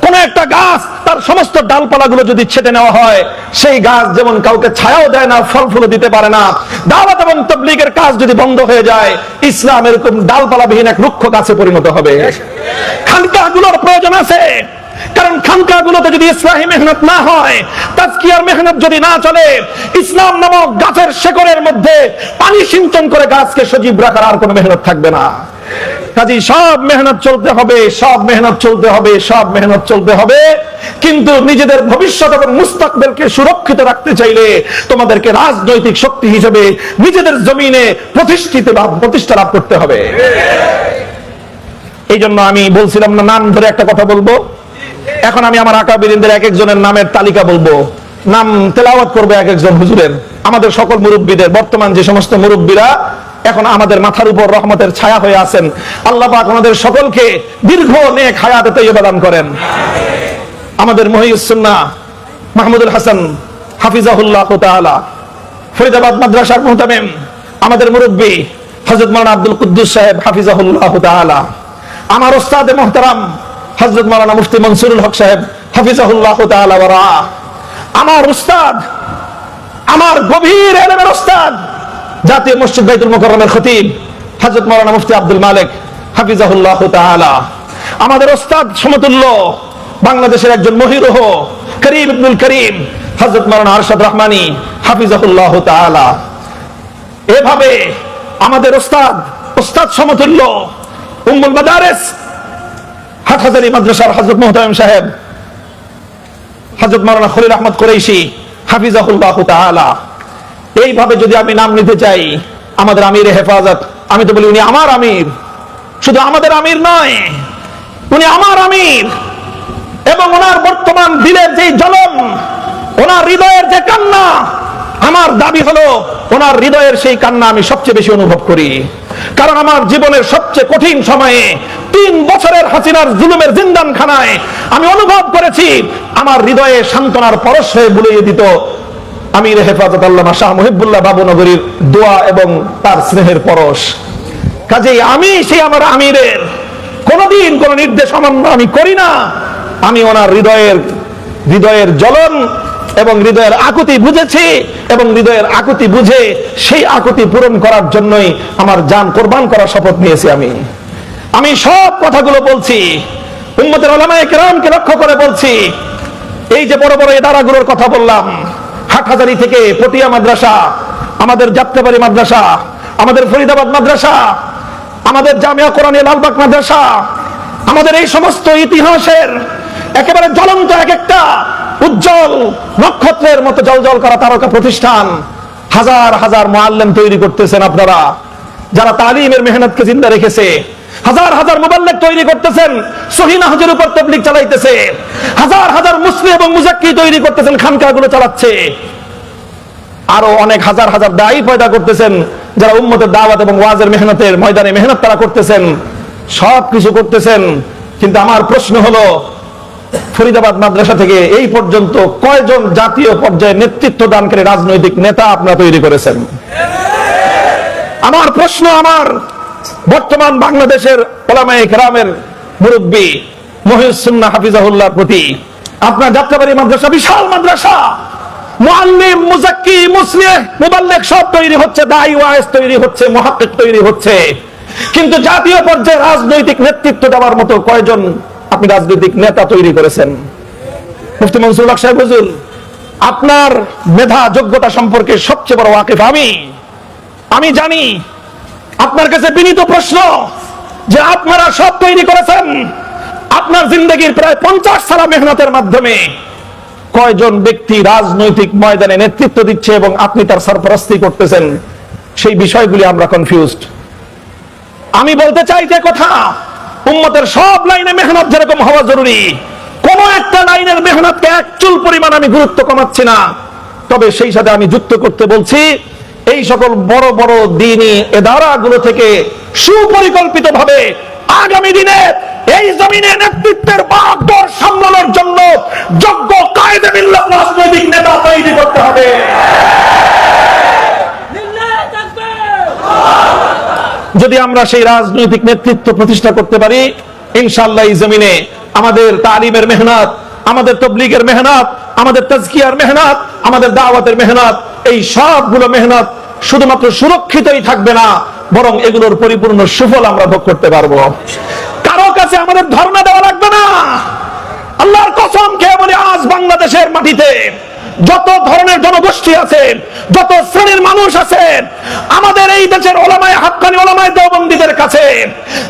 [SPEAKER 2] কোন একটা গাছ তার সমস্ত ডালপালাগুলো যদি ছেটে নেওয়া হয়, সেই গাছ যেমন কাউকে ছায়াও দেয় না, ফল ফুলও দিতে পারে না। দাওয়াত এবং তাবলীগের কাজ যদি বন্ধ হয়ে যায়, ইসলাম এরকম ডালপালাবিহীন এক রুক্ষ গাছে পরিণত হবে। খানকাগুলোর প্রয়োজন আছে, কারণ খানকাগুলোতে যদি ইসলাহি মেহনত না হয়, তাজকিয়ার মেহনত যদি না চলে, ইসলাম নামক গাছের শেকড়ের মধ্যে পানি সিঞ্চন করে গাছকে সজীব রাখার আর কোনো মেহনত থাকবে না। কাজী সব মেহনত চলতে হবে, সব মেহনত চলতে হবে, সব মেহনত চলতে হবে। কিন্তু নিজেদের ভবিষ্যৎ এবং মুস্তাকবেলকে সুরক্ষিত রাখতে চাইলে তোমাদেরকে রাজনৈতিক শক্তি হিসেবে নিজেদের জমিনে প্রতিষ্ঠা লাভ করতে হবে। এই জন্য আমি বলছিলাম না, নাম ধরে একটা কথা বলবো। এখন আমি আমার আকাবিরিনদের এক একজনের নামের তালিকা বলবো, নাম তেলাওয়াত করবে এক একজন হুজুরের। আমাদের সকল মুরব্বীদের, বর্তমান যে সমস্ত মুরব্বীরা এখন আমাদের মাথার উপর রহমতের ছায়া হয়ে আছেন, আল্লাহ পাক আমাদের সকলকে দীর্ঘ নেক হায়াতে তাইয়্যিবা দান করেন। আমাদের মুহিউস সুন্নাহ মাহমুদুল হাসান হাফিজাহুল্লাহ তাআলা, ফরিদাবাদ মাদ্রাসার মুহতামিম, আমাদের মুরব্বী হযরত মাওলানা আব্দুল কুদ্দুস সাহেব হাফিজাহুল্লাহ তাআলা, আমার উস্তাদে মুহতারাম হযরত মাওলানা মুফতি মনসুরুল হক সাহেব হাফিজাহুল্লাহ তাআলা ওয়া রাআ, আমার উস্তাদ, আমার গভীর ইলমের উস্তাদ, জাতীয় মসজিদ বাইতুল মুকাররমের খতিব হযরত মাওলানা মুফতি আব্দুল মালিক হাফিজাহুল্লাহ তাআলা, আমাদের উস্তাদ সমতুল্য বাংলাদেশের একজন মহিরুহ করিম ইবনুল করিম হযরত মাওলানা আরশাদ রহমানী হাফিজাহুল্লাহ তাআলা। এভাবে আমাদের উস্তাদ সমতুল্য উম্মুল মাদারিস হাটহাজারী মাদ্রাসার হযরত মুহতামিম সাহেব হযরত মাওলানা খলিল আহমদ কুরাইশি হাফিজাহুল্লাহ তাআলা। এইভাবে যদি আমি নাম নিতে চাই, আমাদের আমির হেফাজত, আমি তো বলি উনি আমার আমির, শুধু আমাদের আমির নয়, উনি আমার আমির। এবং ওনার বর্তমান দিলের যে জ্বলন, ওনার হৃদয়ের যে কান্না, আমার দাবি হলো ওনার হৃদয়ের সেই কান্না আমি সবচেয়ে বেশি অনুভব করি। কারণ আমার জীবনের সবচেয়ে কঠিন সময়ে 3 বছরের হাসিনার জুলুমের জিন্দানখানায় আমি অনুভব করেছি আমার হৃদয়ে সান্ত্বনার পরশ হয়ে বুলিয়ে দিত আমির হেফাজত আল্লামা শাহ মুহিবুল্লাহ বাবুনগরীর দোয়া এবং তার স্নেহের পরশ। কাজেই আমি সেই আমার আমিরের কোনদিন কোন নির্দেশ অমান্য আমি করি না। আমি ওনার হৃদয়ের জ্বলন এবং হৃদয়ের আকুতি বুঝেছি, এবং হৃদয়ের আকুতি বুঝে সেই আকুতি পূরণ করার জন্যই আমার জান কোরবান করার শপথ নিয়েছি। আমি সব কথাগুলো বলছি, উম্মতের উলামায়ে কেরামকে লক্ষ্য করে বলছি। এই যে বড় বড় ইদারাগুলোর কথা বললাম, হাটহাজারী থেকে পটিয়া মাদ্রাসা, আমাদের যাত্রাবাড়ি মাদ্রাসা, আমাদের ফরিদাবাদ মাদ্রাসা, আমাদের জামিয়া কোরআনিয়া লালবাগ মাদ্রাসা, আমাদের এই সমস্ত ইতিহাসের একেবারে জ্বলন্ত এক একটা উজ্জ্বল নক্ষত্রের মতো জ্বলজ্বল করা তারকা প্রতিষ্ঠান, হাজার হাজার মুআল্লিম তৈরি করতেছেন আপনারা, যারা তালিমের মেহনতকে জিন্দা রেখেছে। হাজার হাজার মুবাল্লিগ তৈরি করতেছেন, সহিহ নাহজের উপর তাবলীগ চালাইতেছে। হাজার হাজার মুসলিম এবং মুজাক্কি তৈরি করতেছেন, খানকাগুলো চালাচ্ছে। আরো অনেক হাজার হাজার দায়ী পয়দা করতেছেন, যারা উম্মতের দাওয়াত এবং ওয়াজের মেহনতের ময়দানে মেহনত তারা করতেছেন, সব কিছু করতেছেন। কিন্তু আমার প্রশ্ন হলো, ফরিদাবাদ মাদ্রাসা থেকে এই পর্যন্ত কয়জন জাতীয় পর্যায়ে নেতৃত্ব দানকারী রাজনৈতিক নেতা আপনারা তৈরি করেছেন? আমার প্রশ্ন আমার বর্তমান বাংলাদেশের উলামায়ে কেরামের মুরব্বী মহিউস সুন্নাহ হাফিজাহুল্লাহর প্রতি। আপনার যাত্রাবাড়ি মাদ্রাসা বিশাল মাদ্রাসা, মুআল্লিম, মুজাক্কি, মুসলিহ, মুবাল্লিগ সব তৈরি হচ্ছে, দাঈ ওয়াইজ তৈরি হচ্ছে, মুহাক্কিক তৈরি হচ্ছে, কিন্তু জাতীয় পর্যায়ে রাজনৈতিক নেতৃত্ব দেওয়ার মতো কয়জন আপনি রাজনৈতিক নেতা তৈরি করেছেন? মুফতি মনসুরুল হক সাহেব হুজুর, আপনার মেধা যোগ্যতা সম্পর্কে সবচেয়ে বড় ওয়াকিফ আমি জানি। আপনার কাছে বিনীত প্রশ্ন যে আপনারা সব তৈরি করেছেন, আপনার জিন্দগির প্রায় 50 সালা মেহনতের মাধ্যমে কয়জন ব্যক্তি রাজনৈতিক ময়দানে নেতৃত্ব দিচ্ছে এবং আপনি তার সরপরস্তি করতেছেন, সেই বিষয়গুলি আমরা কনফিউজড। আমি বলতে চাই যে কথা, উম্মতের সব লাইনে মেহনত যেরকম হওয়া জরুরি, কোন একটা লাইনের মেহনতকে এক চুল পরিমাণ আমি গুরুত্ব কমাচ্ছি না, তবে সেই সাথে আমি যুক্ত করতে বলছি এই সকল বড় বড় দ্বীনি ইদারাগুলো থেকে সুপরিকল্পিত ভাবে আগামী দিনে এই জমিনে নেতৃত্বের বাগডোর সামলানোর জন্য যোগ্য কায়েদে মিল্লাত রাজনৈতিক নেতা তৈরি করতে হবে। যদি আমরা সেই রাজনৈতিক নেতৃত্ব প্রতিষ্ঠা করতে পারি, ইনশাআল্লাহ এই জমিনে আমাদের তালিমের মেহনত, আমাদের তাবলীগের মেহনত, আমাদের তাজকিয়ার মেহনত, আমাদের দাওয়াতের মেহনত, এই সবগুলো মেহনত শুধুমাত্র সুরক্ষিতই থাকবে না, বরং এগুলোর পরিপূর্ণ সুফল আমরা ভোগ করতে পারবো। কারো কাছে আমাদের ধর্ণা দেওয়া লাগবে না। আল্লাহর কসম খেয়ে বলি, আজ বাংলাদেশের মাটিতে যত ধরনের জনগোষ্ঠী আছে, যত শ্রেণীর মানুষ আছে, আমাদের এই দেশের ওলামায়ে হাক্কানি, ওলামায়ে দেওবন্দীদের কাছে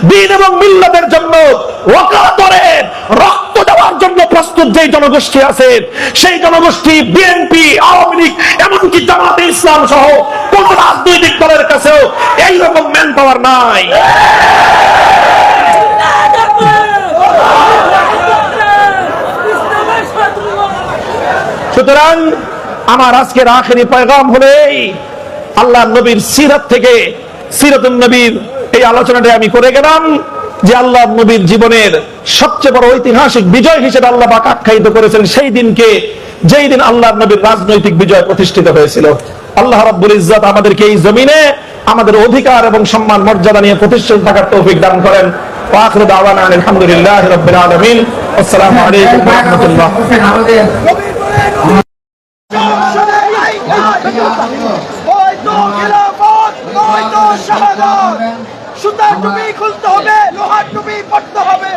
[SPEAKER 2] দ্বীন এবং মিল্লাতের জন্য ওয়াকাতরে রক্ত দেওয়ার জন্য প্রস্তুত যে জনগোষ্ঠী আছে, সেই জনগোষ্ঠী বিএনপি, আওয়ামী লীগ, এমনকি জামাতে ইসলাম সহ কোন রাজনৈতিক দলের কাছেও এইরকম ম্যান পাওয়ার নাই। সুতরাং আমার আজকের আখেরি পয়গাম হলো এই, আল্লাহর নবীর সিরাত থেকে, সিরাতুন নবীর এই আলোচনাটা আমি করে গেলাম যে আল্লাহর নবীর জীবনের সবচেয়ে বড় ঐতিহাসিক বিজয় হিসেবে আল্লাহ পাক আখ্যায়িত করেছেন সেই দিনকে, যেই দিন আল্লাহর নবীর রাজনৈতিক বিজয় প্রতিষ্ঠিত হয়েছিল। আল্লাহ রাব্বুল ইজ্জত আমাদেরকে এই জমিনে আমাদের অধিকার এবং সম্মান মর্যাদা নিয়ে প্রতিষ্ঠিত থাকার তৌফিক দান করেন। ওয়া আখিরু দাওয়ানা আলহামদুলিল্লাহি রাব্বিল আলামিন। আসসালামু আলাইকুম ওয়া রাহমাতুল্লাহ।
[SPEAKER 3] সুতার টুপি খুলতে হবে, লোহার টুপি পড়তে হবে।